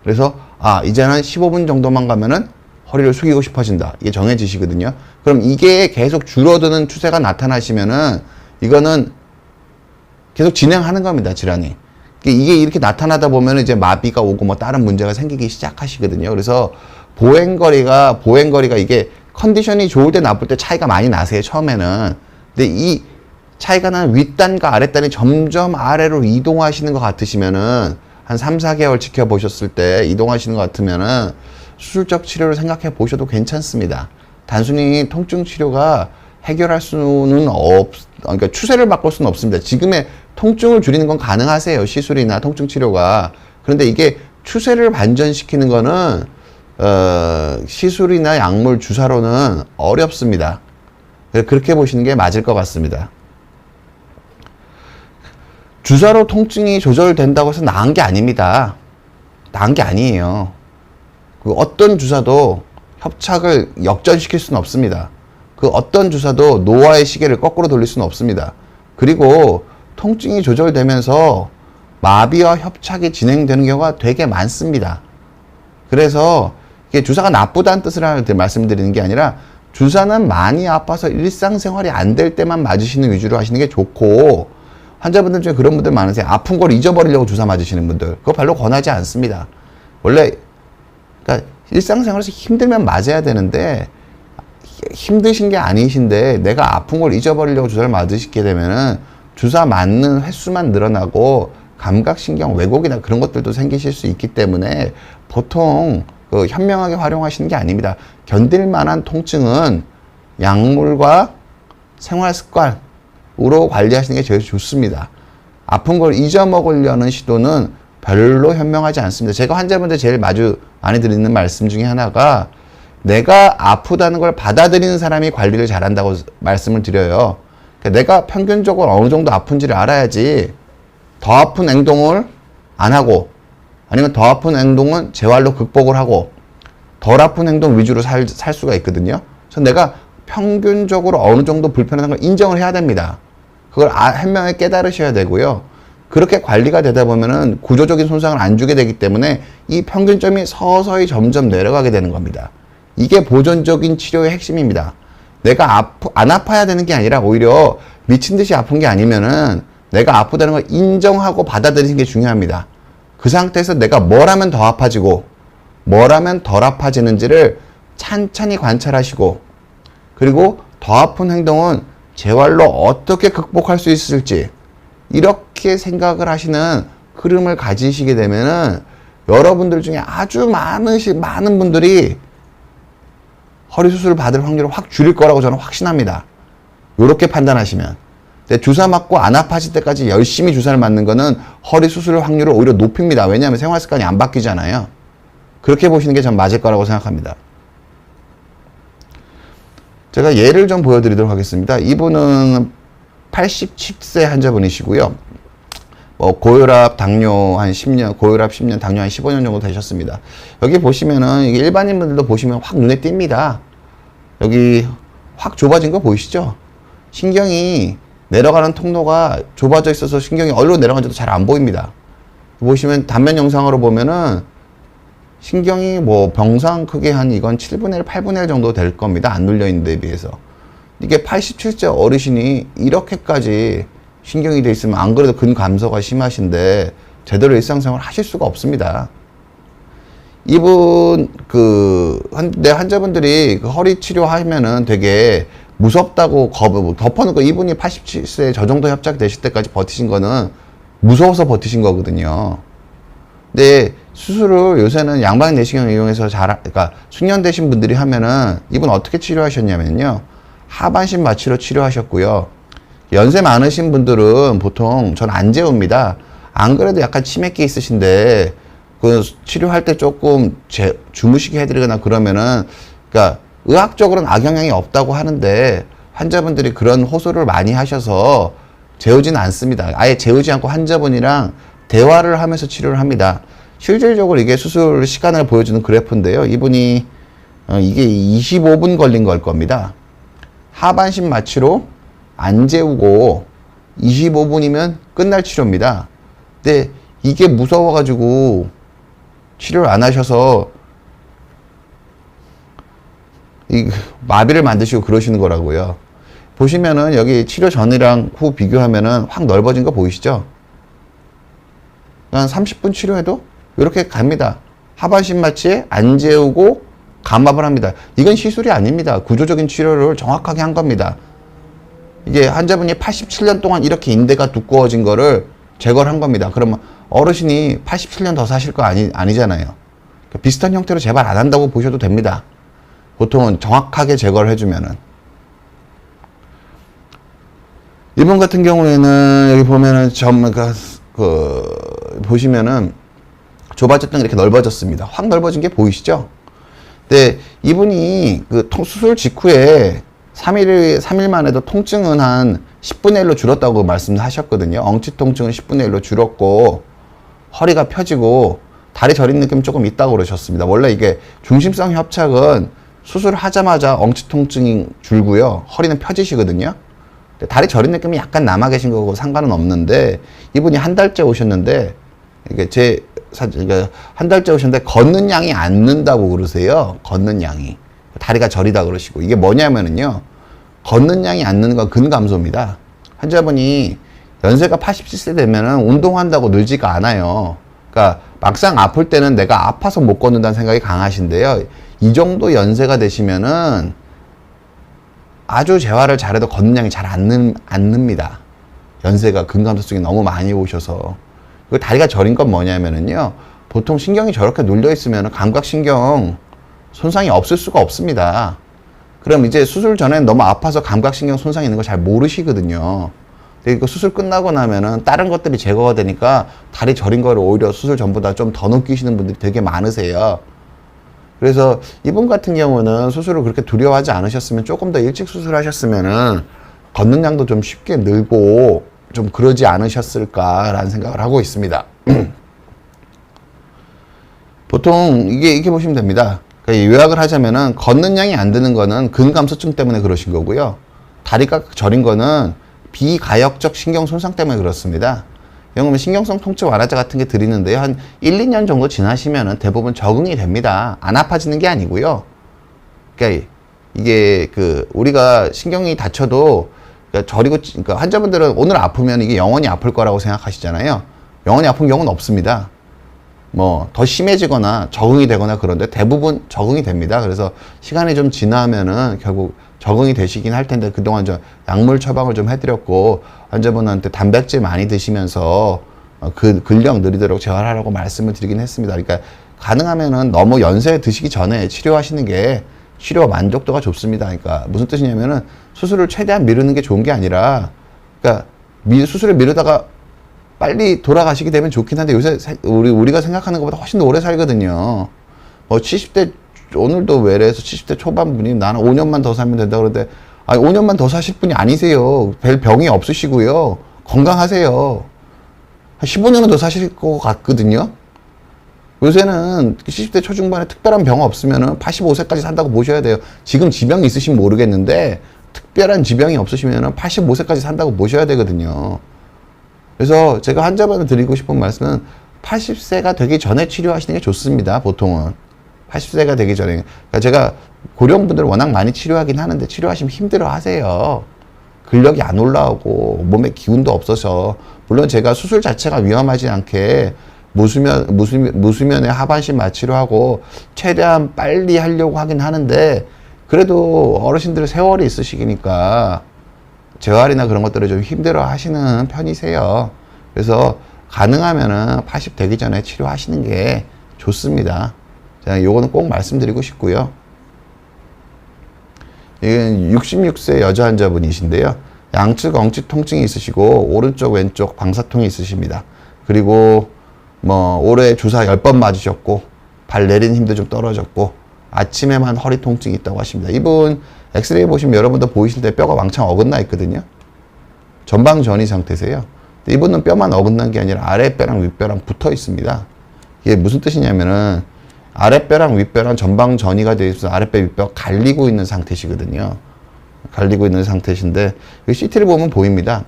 그래서 이제는 15분 정도만 가면은 허리를 숙이고 싶어진다. 이게 정해지시거든요. 그럼 이게 계속 줄어드는 추세가 나타나시면은 이거는 계속 진행하는 겁니다. 질환이. 이게 이렇게 나타나다 보면 이제 마비가 오고 뭐 다른 문제가 생기기 시작하시거든요. 그래서 보행거리가 이게 컨디션이 좋을 때 나쁠 때 차이가 많이 나세요. 처음에는. 근데 이 차이가 나는 윗단과 아랫단이 점점 아래로 이동하시는 것 같으시면은 한 3, 4개월 지켜보셨을 때 이동하시는 것 같으면은 수술적 치료를 생각해 보셔도 괜찮습니다. 단순히 통증 치료가 해결할 수는 그러니까 추세를 바꿀 수는 없습니다. 지금의 통증을 줄이는 건 가능하세요. 시술이나 통증 치료가. 그런데 이게 추세를 반전시키는 거는 시술이나 약물 주사로는 어렵습니다. 그렇게 보시는 게 맞을 것 같습니다. 주사로 통증이 조절된다고 해서 나은 게 아닙니다. 나은 게 아니에요. 어떤 주사도 협착을 역전시킬 수는 없습니다. 어떤 주사도 노화의 시계를 거꾸로 돌릴 수는 없습니다. 그리고 통증이 조절되면서 마비와 협착이 진행되는 경우가 되게 많습니다. 그래서 이게 주사가 나쁘다는 뜻을 말씀드리는 게 아니라 주사는 많이 아파서 일상생활이 안 될 때만 맞으시는 위주로 하시는 게 좋고, 환자분들 중에 그런 분들 많으세요. 아픈 걸 잊어버리려고 주사 맞으시는 분들. 그거 별로 권하지 않습니다. 원래 그러니까 일상생활에서 힘들면 맞아야 되는데 힘드신 게 아니신데 내가 아픈 걸 잊어버리려고 주사를 맞으시게 되면은 주사 맞는 횟수만 늘어나고 감각신경 왜곡이나 그런 것들도 생기실 수 있기 때문에 보통 현명하게 활용하시는 게 아닙니다. 견딜 만한 통증은 약물과 생활 습관으로 관리하시는 게 제일 좋습니다. 아픈 걸 잊어먹으려는 시도는 별로 현명하지 않습니다. 제가 환자분들 제일 많이 드리는 말씀 중에 하나가 내가 아프다는 걸 받아들이는 사람이 관리를 잘한다고 말씀을 드려요. 그러니까 내가 평균적으로 어느 정도 아픈지를 알아야지 더 아픈 행동을 안 하고, 아니면 더 아픈 행동은 재활로 극복을 하고 덜 아픈 행동 위주로 살 수가 있거든요. 그래서 내가 평균적으로 어느 정도 불편한 걸 인정을 해야 됩니다. 그걸 현명하게 깨달으셔야 되고요. 그렇게 관리가 되다 보면은 구조적인 손상을 안 주게 되기 때문에 이 평균점이 서서히 점점 내려가게 되는 겁니다. 이게 보존적인 치료의 핵심입니다. 내가 안 아파야 되는 게 아니라 오히려 미친 듯이 아픈 게 아니면은 내가 아프다는 걸 인정하고 받아들이는 게 중요합니다. 그 상태에서 내가 뭘 하면 더 아파지고 뭘 하면 덜 아파지는지를 찬찬히 관찰하시고, 그리고 더 아픈 행동은 재활로 어떻게 극복할 수 있을지 이렇게 생각을 하시는 흐름을 가지시게 되면은 여러분들 중에 아주 많은 분들이 허리 수술을 받을 확률을 확 줄일 거라고 저는 확신합니다. 이렇게 판단하시면. 근데 주사 맞고 안 아파질 때까지 열심히 주사를 맞는 거는 허리 수술 확률을 오히려 높입니다. 왜냐하면 생활 습관이 안 바뀌잖아요. 그렇게 보시는 게 전 맞을 거라고 생각합니다. 제가 예를 좀 보여드리도록 하겠습니다. 이분은 87세 환자분이시고요. 고혈압, 당뇨 한 10년, 고혈압 10년, 당뇨 한 15년 정도 되셨습니다. 여기 보시면은, 이게 일반인 분들도 보시면 확 눈에 띕니다. 여기 확 좁아진 거 보이시죠? 신경이 내려가는 통로가 좁아져 있어서 신경이 어디로 내려가는지도 잘 안 보입니다. 보시면 단면 영상으로 보면은 신경이 병상 크게 한 이건 7분의 1, 8분의 1 정도 될 겁니다. 안 눌려 있는 데 비해서. 이게 87세 어르신이 이렇게까지 신경이 돼 있으면 안 그래도 근감소가 심하신데 제대로 일상생활을 하실 수가 없습니다. 이분 내 환자분들이 허리 치료하면은 되게 무섭다고 덮어놓고, 이분이 87세 저 정도 협착 되실 때까지 버티신 거는 무서워서 버티신 거거든요. 근데 수술을 요새는 양방 내시경을 이용해서 그러니까 숙련되신 분들이 하면은, 이분 어떻게 치료하셨냐면요, 하반신 마취로 치료하셨고요. 연세 많으신 분들은 보통 전 안 재웁니다. 안 그래도 약간 치매기 있으신데 그 치료할 때 조금 주무시게 해드리거나 그러면은, 그러니까 의학적으로는 악영향이 없다고 하는데 환자분들이 그런 호소를 많이 하셔서 재우지는 않습니다. 아예 재우지 않고 환자분이랑 대화를 하면서 치료를 합니다. 실질적으로 이게 수술 시간을 보여주는 그래프인데요. 이분이 이게 25분 걸린 걸 겁니다. 하반신 마취로 안 재우고 25분이면 끝날 치료입니다. 근데 이게 무서워가지고 치료를 안 하셔서 마비를 만드시고 그러시는 거라고요. 보시면은 여기 치료 전이랑 후 비교하면은 확 넓어진 거 보이시죠? 한 30분 치료해도 이렇게 갑니다. 하반신 마취에 안 재우고 감압을 합니다. 이건 시술이 아닙니다. 구조적인 치료를 정확하게 한 겁니다. 이게 환자분이 87년 동안 이렇게 인대가 두꺼워진 거를 제거를 한 겁니다. 그러면 어르신이 87년 더 사실 거 아니잖아요. 비슷한 형태로 재발 안 한다고 보셔도 됩니다. 보통은 정확하게 제거를 해주면은. 이분 같은 경우에는 여기 보면은 보시면은 좁아졌던 게 이렇게 넓어졌습니다. 확 넓어진 게 보이시죠? 근데 이분이 수술 직후에 3일만 해도 통증은 한 10분의 1로 줄었다고 말씀하셨거든요. 엉치 통증은 10분의 1로 줄었고, 허리가 펴지고, 다리 저린 느낌 조금 있다고 그러셨습니다. 원래 이게 중심성 협착은 수술하자마자 엉치 통증이 줄고요. 허리는 펴지시거든요. 다리 저린 느낌이 약간 남아 계신 거고 상관은 없는데, 이분이 한 달째 오셨는데, 이게 한 달째 오셨는데 걷는 양이 안 는다고 그러세요. 걷는 양이. 다리가 저리다 그러시고. 이게 뭐냐면은요, 걷는 양이 안 느는 건 근감소입니다. 환자분이 연세가 87세 되면은 운동한다고 늘지가 않아요. 그러니까 막상 아플 때는 내가 아파서 못 걷는다는 생각이 강하신데요. 이 정도 연세가 되시면은 아주 재활을 잘해도 걷는 양이 잘 안 늡니다. 연세가 근감소증이 너무 많이 오셔서. 그 다리가 저린 건 뭐냐면은요, 보통 신경이 저렇게 눌려 있으면 감각신경 손상이 없을 수가 없습니다. 그럼 이제 수술 전엔 너무 아파서 감각신경 손상이 있는 걸 잘 모르시거든요. 근데 이거 수술 끝나고 나면은 다른 것들이 제거가 되니까 다리 저린 거를 오히려 수술 전보다 좀 더 느끼시는 분들이 되게 많으세요. 그래서 이분 같은 경우는 수술을 그렇게 두려워하지 않으셨으면 조금 더 일찍 수술하셨으면은 걷는 양도 좀 쉽게 늘고 좀 그러지 않으셨을까라는 생각을 하고 있습니다. 보통 이게 보시면 됩니다. 그러니까 요약을 하자면은 걷는 양이 안 드는 거는 근감소증 때문에 그러신 거고요. 다리가 저린 거는 비가역적 신경 손상 때문에 그렇습니다. 이런 신경성 통증 완화제 같은 게 드리는데요. 한 1, 2년 정도 지나시면은 대부분 적응이 됩니다. 안 아파지는 게 아니고요. 그러니까 이게 우리가 신경이 다쳐도 그러니까 환자분들은 오늘 아프면 이게 영원히 아플 거라고 생각하시잖아요. 영원히 아픈 경우는 없습니다. 뭐 더 심해지거나 적응이 되거나 그런데 대부분 적응이 됩니다. 그래서 시간이 좀 지나면은 결국 적응이 되시긴 할 텐데 그동안 좀 약물 처방을 좀 해드렸고 환자분한테 단백질 많이 드시면서 근력 느리도록 재활하라고 말씀을 드리긴 했습니다. 그러니까 가능하면은 너무 연세 드시기 전에 치료하시는 게 치료 만족도가 좋습니다. 그러니까 무슨 뜻이냐면은 수술을 최대한 미루는 게 좋은 게 아니라 그러니까 수술을 미루다가 빨리 돌아가시게 되면 좋긴 한데 요새 우리가 생각하는 것보다 훨씬 더 오래 살거든요. 70대 오늘도 외래에서 70대 초반 분이 나는 5년만 더 살면 된다 그러는데 5년만 더 사실 분이 아니세요. 별 병이 없으시고요. 건강하세요. 한 15년은 더 사실 것 같거든요. 요새는 70대 초중반에 특별한 병 없으면은 85세까지 산다고 보셔야 돼요. 지금 지병이 있으시면 모르겠는데 특별한 지병이 없으시면은 85세까지 산다고 보셔야 되거든요. 그래서 제가 환자분한테 드리고 싶은 말씀은 80세가 되기 전에 치료하시는 게 좋습니다. 보통은 80세가 되기 전에. 그러니까 제가 고령분들 워낙 많이 치료하긴 하는데 치료하시면 힘들어 하세요. 근력이 안 올라오고 몸에 기운도 없어서. 물론 제가 수술 자체가 위험하지 않게 무수면에 하반신 마취를 최대한 빨리 하려고 하긴 하는데 그래도 어르신들은 세월이 있으시니까 재활이나 그런 것들을 좀 힘들어 하시는 편이세요. 그래서 가능하면은 80 되기 전에 치료하시는 게 좋습니다. 제가 요거는 꼭 말씀드리고 싶고요. 이건 66세 여자 환자분이신데요. 양측 엉치 통증이 있으시고 오른쪽 왼쪽 방사통이 있으십니다. 그리고 올해 주사 10번 맞으셨고 발 내리는 힘도 좀 떨어졌고 아침에만 허리 통증이 있다고 하십니다. 이분 엑스레이 보시면 여러분도 보이실 때 뼈가 왕창 어긋나 있거든요. 전방 전이 상태세요. 이분은 뼈만 어긋난 게 아니라 아랫뼈랑 윗뼈랑 붙어 있습니다. 이게 무슨 뜻이냐면은 아랫뼈랑 윗뼈랑 전방 전이가 되어 있어서 아랫뼈 윗뼈가 갈리고 있는 상태시거든요. 갈리고 있는 상태신데 CT를 보면 보입니다.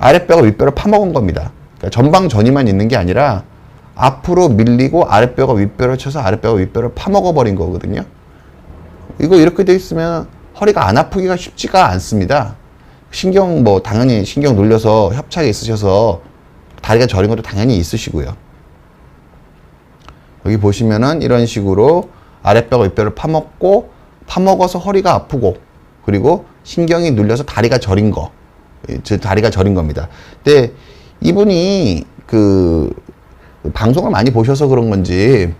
아랫뼈가 윗뼈를 파먹은 겁니다. 그러니까 전방 전이만 있는 게 아니라 앞으로 밀리고 아랫뼈가 윗뼈를 쳐서 아랫뼈가 윗뼈를 파먹어 버린 거거든요. 이거 이렇게 돼 있으면 허리가 안 아프기가 쉽지가 않습니다. 신경 당연히 신경 눌려서 협착이 있으셔서 다리가 저린 것도 당연히 있으시고요. 여기 보시면은 이런 식으로 아랫뼈가 윗뼈를 파먹어서 허리가 아프고 그리고 신경이 눌려서 다리가 저린 거. 다리가 저린 겁니다. 근데 이분이 방송을 많이 보셔서 그런 건지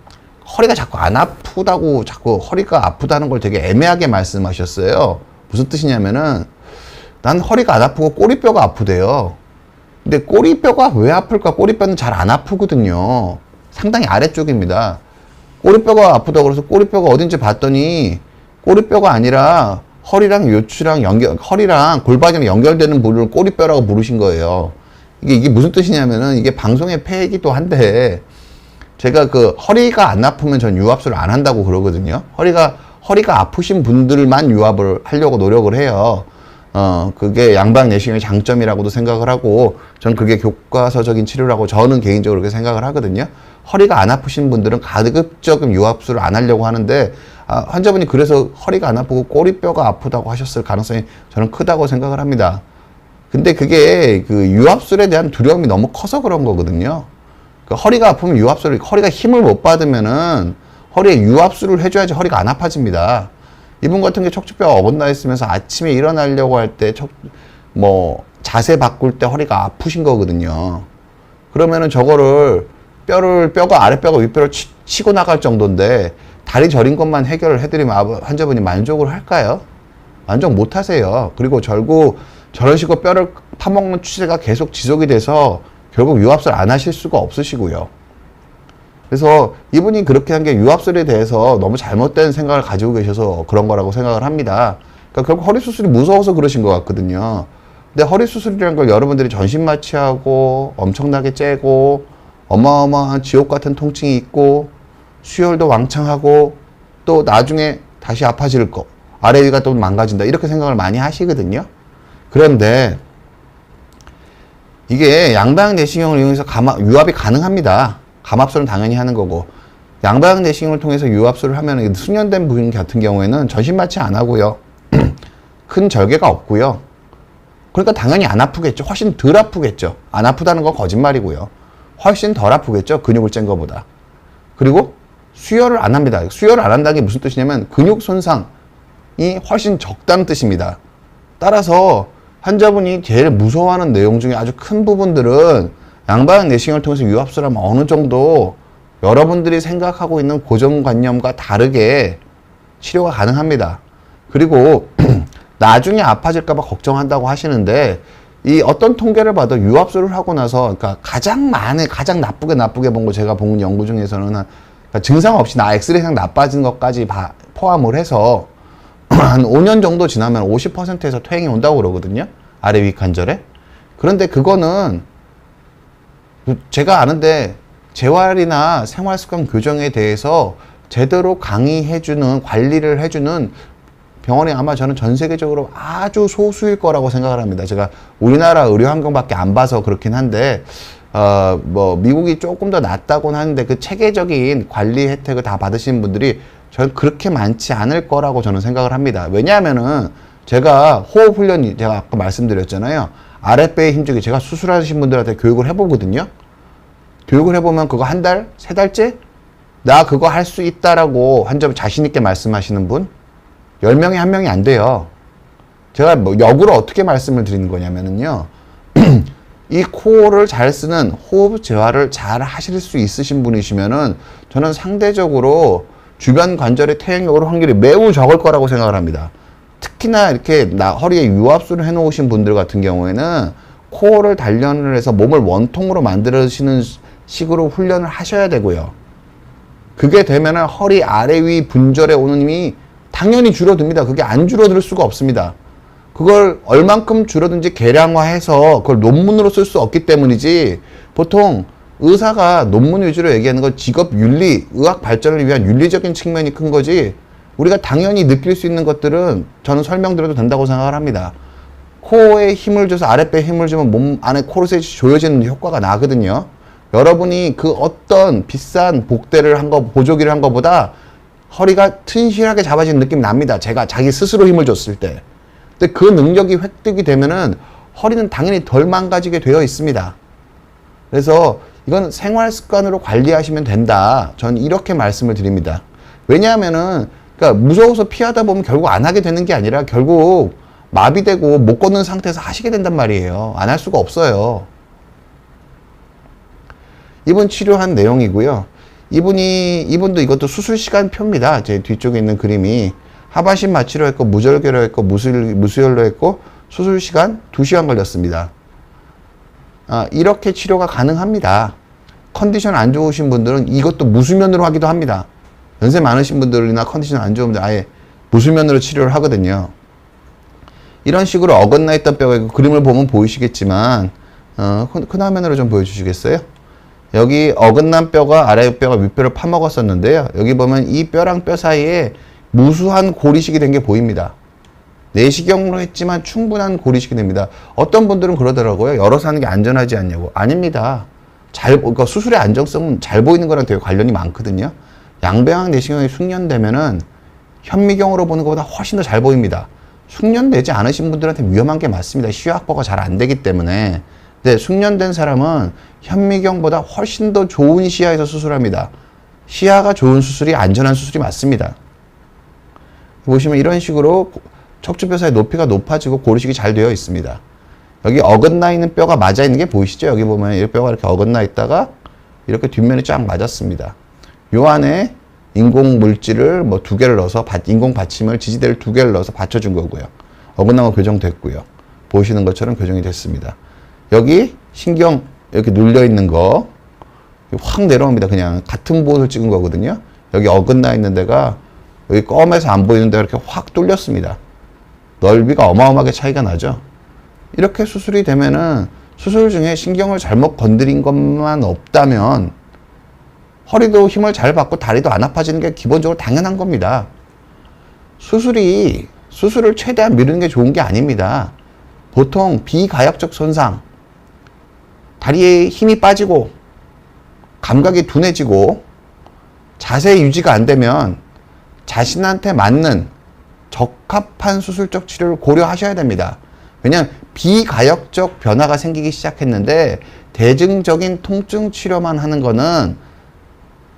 허리가 자꾸 안 아프다고 자꾸 허리가 아프다는 걸 되게 애매하게 말씀하셨어요. 무슨 뜻이냐면은 난 허리가 안 아프고 꼬리뼈가 아프대요. 근데 꼬리뼈가 왜 아플까? 꼬리뼈는 잘 안 아프거든요. 상당히 아래쪽입니다. 꼬리뼈가 아프다고 그래서 꼬리뼈가 어딘지 봤더니 꼬리뼈가 아니라 허리랑 요추랑 허리랑 골반이랑 연결되는 부분을 꼬리뼈라고 부르신 거예요. 이게 무슨 뜻이냐면은 이게 방송의 폐이기도 한데 제가 허리가 안 아프면 전 유압수를 안 한다고 그러거든요. 허리가 아프신 분들만 유압을 하려고 노력을 해요. 그게 양방 내시경의 장점이라고도 생각을 하고, 전 그게 교과서적인 치료라고 저는 개인적으로 그렇게 생각을 하거든요. 허리가 안 아프신 분들은 가급적인 유압수를 안 하려고 하는데, 환자분이 그래서 허리가 안 아프고 꼬리뼈가 아프다고 하셨을 가능성이 저는 크다고 생각을 합니다. 근데 그게 유압술에 대한 두려움이 너무 커서 그런 거거든요. 허리가 아프면 허리가 힘을 못 받으면은 허리에 유압술을 해줘야지 허리가 안 아파집니다. 이분 같은 게 척추뼈가 어긋나 있으면서 아침에 일어나려고 할 때 자세 바꿀 때 허리가 아프신 거거든요. 그러면은 저거를 뼈가 아랫뼈가 윗뼈를 치고 나갈 정도인데 다리 저린 것만 해결을 해드리면 환자분이 만족을 할까요? 만족 못 하세요. 그리고 결국 저런 식으로 뼈를 파먹는 추세가 계속 지속이 돼서 결국 유압술 안 하실 수가 없으시고요. 그래서 이분이 그렇게 한 게 유압술에 대해서 너무 잘못된 생각을 가지고 계셔서 그런 거라고 생각을 합니다. 그러니까 결국 허리 수술이 무서워서 그러신 것 같거든요. 근데 허리 수술이라는 걸 여러분들이 전신 마취하고 엄청나게 째고 어마어마한 지옥 같은 통증이 있고 수혈도 왕창하고 또 나중에 다시 아파질 거, 아래 위가 또 망가진다, 이렇게 생각을 많이 하시거든요. 그런데 이게 양방 내시경을 이용해서 유압이 가능합니다. 감압술은 당연히 하는 거고, 양방 내시경을 통해서 유압술을 하면 숙련된 부분 같은 경우에는 전신 마취 안 하고요. 큰 절개가 없고요. 그러니까 당연히 안 아프겠죠. 훨씬 덜 아프겠죠. 안 아프다는 건 거짓말이고요. 훨씬 덜 아프겠죠. 근육을 짠 거보다. 그리고 수혈을 안 합니다. 수혈을 안 한다는 게 무슨 뜻이냐면 근육 손상이 훨씬 적다는 뜻입니다. 따라서 환자분이 제일 무서워하는 내용 중에 아주 큰 부분들은 양방 내시경을 통해서 유압술을 하면 어느 정도 여러분들이 생각하고 있는 고정관념과 다르게 치료가 가능합니다. 그리고 나중에 아파질까봐 걱정한다고 하시는데, 이 어떤 통계를 봐도 유압술을 하고 나서, 그러니까 가장 나쁘게 본 거 제가 본 연구 중에서는 그러니까 증상 없이 엑스레이상 나빠진 것까지 포함을 해서 한 5년 정도 지나면 50%에서 퇴행이 온다고 그러거든요. 아래 위 관절에. 그런데 그거는 제가 아는데 재활이나 생활습관 교정에 대해서 제대로 강의해주는, 관리를 해주는 병원이 아마 저는 전 세계적으로 아주 소수일 거라고 생각을 합니다. 제가 우리나라 의료 환경밖에 안 봐서 그렇긴 한데, 미국이 조금 더 낫다고는 하는데 그 체계적인 관리 혜택을 다 받으시는 분들이 저는 그렇게 많지 않을 거라고 저는 생각을 합니다. 왜냐하면은 제가 호흡 훈련이, 제가 아까 말씀드렸잖아요. 아랫배에 힘주기, 제가 수술하신 분들한테 교육을 해보거든요. 교육을 해보면 그거 한 달, 세 달째? 나 그거 할 수 있다라고 환자 자신있게 말씀하시는 분 10명에 1명이 안 돼요. 제가 역으로 어떻게 말씀을 드리는 거냐면은요. 이 코어를 잘 쓰는 호흡 재활을 잘 하실 수 있으신 분이시면은 저는 상대적으로 주변 관절의 퇴행이 올 확률이 매우 적을 거라고 생각을 합니다. 특히나 이렇게 허리에 유압술을 해 놓으신 분들 같은 경우에는 코어를 단련을 해서 몸을 원통으로 만들어지는 식으로 훈련을 하셔야 되고요. 그게 되면은 허리 아래 위 분절에 오는 힘이 당연히 줄어듭니다. 그게 안 줄어들 수가 없습니다. 그걸 얼만큼 줄어든지 계량화해서 그걸 논문으로 쓸 수 없기 때문이지, 보통 의사가 논문 위주로 얘기하는 건 직업 윤리, 의학 발전을 위한 윤리적인 측면이 큰 거지, 우리가 당연히 느낄 수 있는 것들은 저는 설명드려도 된다고 생각을 합니다. 코어에 힘을 줘서 아랫배에 힘을 주면 몸 안에 코르셋이 조여지는 효과가 나거든요. 여러분이 그 어떤 비싼 복대를 한 거, 보조기를 한 거보다 허리가 튼실하게 잡아지는 느낌이 납니다. 제가 자기 스스로 힘을 줬을 때. 근데 그 능력이 획득이 되면은 허리는 당연히 덜 망가지게 되어 있습니다. 그래서 이건 생활 습관으로 관리하시면 된다. 전 이렇게 말씀을 드립니다. 왜냐하면은, 그러니까 무서워서 피하다 보면 결국 안 하게 되는 게 아니라 결국 마비되고 못 걷는 상태에서 하시게 된단 말이에요. 안 할 수가 없어요. 이분 치료한 내용이고요. 이분도 이것도 수술 시간 표입니다. 제 뒤쪽에 있는 그림이 하반신 마취로 했고, 무절개로 했고, 무수혈로 했고, 수술 시간 2시간 걸렸습니다. 이렇게 치료가 가능합니다. 컨디션 안 좋으신 분들은 이것도 무수면으로 하기도 합니다. 연세 많으신 분들이나 컨디션 안 좋은 분들 아예 무수면으로 치료를 하거든요. 이런 식으로 어긋나 있던 뼈가 있고, 그림을 보면 보이시겠지만, 큰 화면으로 좀 보여주시겠어요? 여기 어긋난 뼈가 아랫뼈가 윗뼈를 파먹었었는데요. 여기 보면 이 뼈랑 뼈 사이에 무수한 고리식이 된 게 보입니다. 내시경으로 했지만 충분한 고리식이 됩니다. 어떤 분들은 그러더라고요. 열어서 하는 게 안전하지 않냐고. 아닙니다. 그러니까 수술의 안정성은 잘 보이는 거랑 되게 관련이 많거든요. 양배양 내시경이 숙련되면은 현미경으로 보는 것보다 훨씬 더 잘 보입니다. 숙련되지 않으신 분들한테 위험한 게 맞습니다. 시야 확보가 잘 안 되기 때문에. 근데 숙련된 사람은 현미경보다 훨씬 더 좋은 시야에서 수술합니다. 시야가 좋은 수술이 안전한 수술이 맞습니다. 보시면 이런 식으로 척추뼈 사이 높이가 높아지고 고르식이 잘 되어 있습니다. 여기 어긋나 있는 뼈가 맞아 있는 게 보이시죠? 여기 보면 이 뼈가 이렇게 어긋나 있다가 이렇게 뒷면이 쫙 맞았습니다. 요 안에 인공 물질을 2개를 넣어서 인공 받침을 지지대를 2개를 넣어서 받쳐준 거고요. 어긋난 거 교정됐고요. 보시는 것처럼 교정이 됐습니다. 여기 신경 이렇게 눌려 있는 거, 확 내려옵니다. 그냥 같은 보호를 찍은 거거든요. 여기 어긋나 있는 데가 여기 껌에서 안 보이는 데가 이렇게 확 뚫렸습니다. 넓이가 어마어마하게 차이가 나죠. 이렇게 수술이 되면은 수술 중에 신경을 잘못 건드린 것만 없다면 허리도 힘을 잘 받고 다리도 안 아파지는 게 기본적으로 당연한 겁니다. 수술을 최대한 미루는 게 좋은 게 아닙니다. 보통 비가역적 손상, 다리에 힘이 빠지고 감각이 둔해지고 자세 유지가 안 되면 자신한테 맞는 적합한 수술적 치료를 고려하셔야 됩니다. 왜냐하면 비가역적 변화가 생기기 시작했는데 대증적인 통증 치료만 하는 거는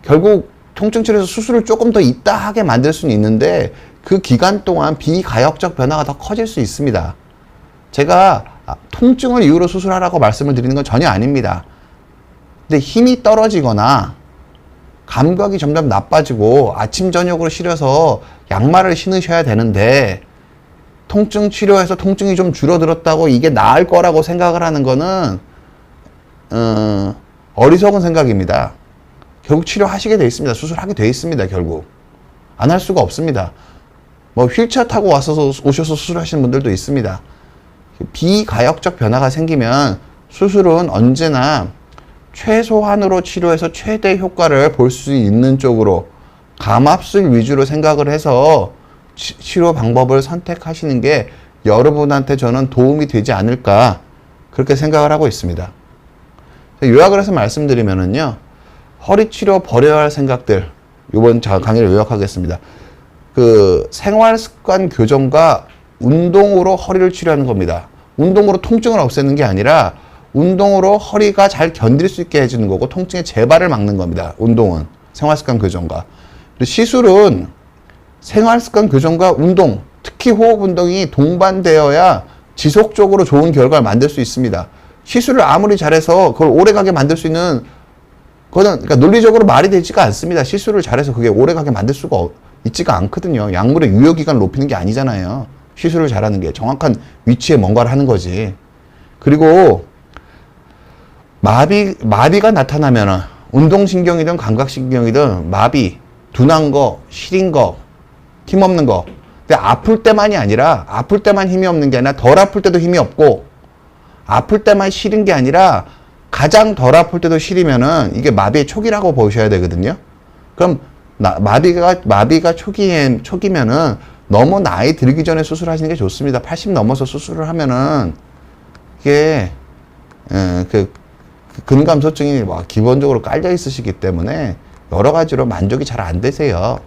결국 통증 치료에서 수술을 조금 더 있다 하게 만들 수는 있는데 그 기간 동안 비가역적 변화가 더 커질 수 있습니다. 제가 통증을 이유로 수술하라고 말씀을 드리는 건 전혀 아닙니다. 근데 힘이 떨어지거나 감각이 점점 나빠지고 아침 저녁으로 시려서 양말을 신으셔야 되는데 통증 치료해서 통증이 좀 줄어들었다고 이게 나을 거라고 생각을 하는 거는 어리석은 생각입니다. 결국 치료하시게 돼 있습니다. 수술하게 돼 있습니다. 결국 안 할 수가 없습니다. 뭐 휠체어 타고 오셔서 수술하시는 분들도 있습니다. 비가역적 변화가 생기면 수술은 언제나 최소한으로 치료해서 최대 효과를 볼 수 있는 쪽으로 감압술 위주로 생각을 해서 치료 방법을 선택하시는 게 여러분한테 저는 도움이 되지 않을까 그렇게 생각을 하고 있습니다. 요약을 해서 말씀드리면은요, 허리 치료 버려야 할 생각들 이번 강의를 요약하겠습니다. 그 생활 습관 교정과 운동으로 허리를 치료하는 겁니다. 운동으로 통증을 없애는 게 아니라 운동으로 허리가 잘 견딜 수 있게 해주는 거고 통증의 재발을 막는 겁니다. 운동은 생활 습관 교정과. 그리고 시술은 생활 습관 교정과 운동, 특히 호흡 운동이 동반되어야 지속적으로 좋은 결과를 만들 수 있습니다. 시술을 아무리 잘해서 그걸 오래가게 만들 수 있는 그거는 그러니까 논리적으로 말이 되지가 않습니다. 시술을 잘해서 그게 오래가게 만들 수가 있지가 않거든요. 약물의 유효기간을 높이는 게 아니잖아요. 시술을 잘하는 게 정확한 위치에 뭔가를 하는 거지. 그리고 마비가 나타나면은 운동신경이든 감각신경이든 마비, 둔한 거, 시린 거, 힘없는 거. 근데 아플 때만이 아니라 아플 때만 힘이 없는 게 아니라 덜 아플 때도 힘이 없고 아플 때만 시린 게 아니라 가장 덜 아플 때도 시리면은 이게 마비의 초기라고 보셔야 되거든요. 그럼 마비가 초기면은 너무 나이 들기 전에 수술하시는 게 좋습니다. 80 넘어서 수술을 하면은 이게 근감소증이 기본적으로 깔려 있으시기 때문에 여러 가지로 만족이 잘 안 되세요.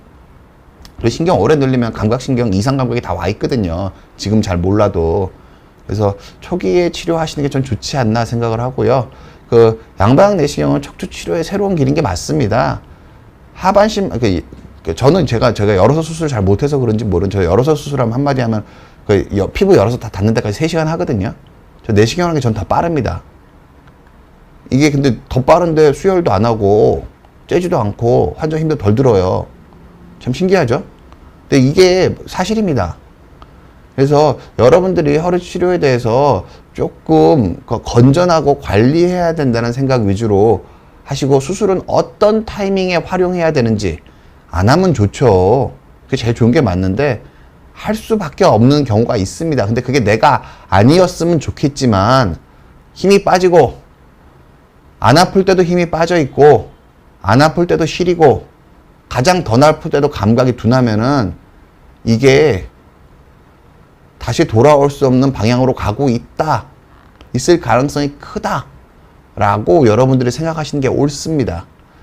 그리고 신경 오래 눌리면 감각신경 이상 감각이 다 와 있거든요. 지금 잘 몰라도. 그래서 초기에 치료하시는 게 전 좋지 않나 생각을 하고요. 그 양방 내시경은 척추 치료의 새로운 길인 게 맞습니다. 하반신 저는 제가 열어서 수술을 잘 못해서 그런지 저 열어서 수술하면 한마디 하면 피부 열어서 다 닿는 데까지 3시간 하거든요. 저 내시경 하는 게 전 더 빠릅니다. 이게 근데 더 빠른데 수혈도 안 하고 째지도 않고 환자 힘도 덜 들어요. 참 신기하죠? 근데 이게 사실입니다. 그래서 여러분들이 허리 치료에 대해서 조금 건전하고 관리해야 된다는 생각 위주로 하시고 수술은 어떤 타이밍에 활용해야 되는지 안 하면 좋죠. 그게 제일 좋은 게 맞는데 할 수밖에 없는 경우가 있습니다. 근데 그게 내가 아니었으면 좋겠지만 힘이 빠지고 안 아플 때도 힘이 빠져 있고 안 아플 때도 시리고 가장 더 아플 때도 감각이 둔하면은 이게 다시 돌아올 수 없는 방향으로 가고 있을 가능성이 크다라고 여러분들이 생각하시는 게 옳습니다.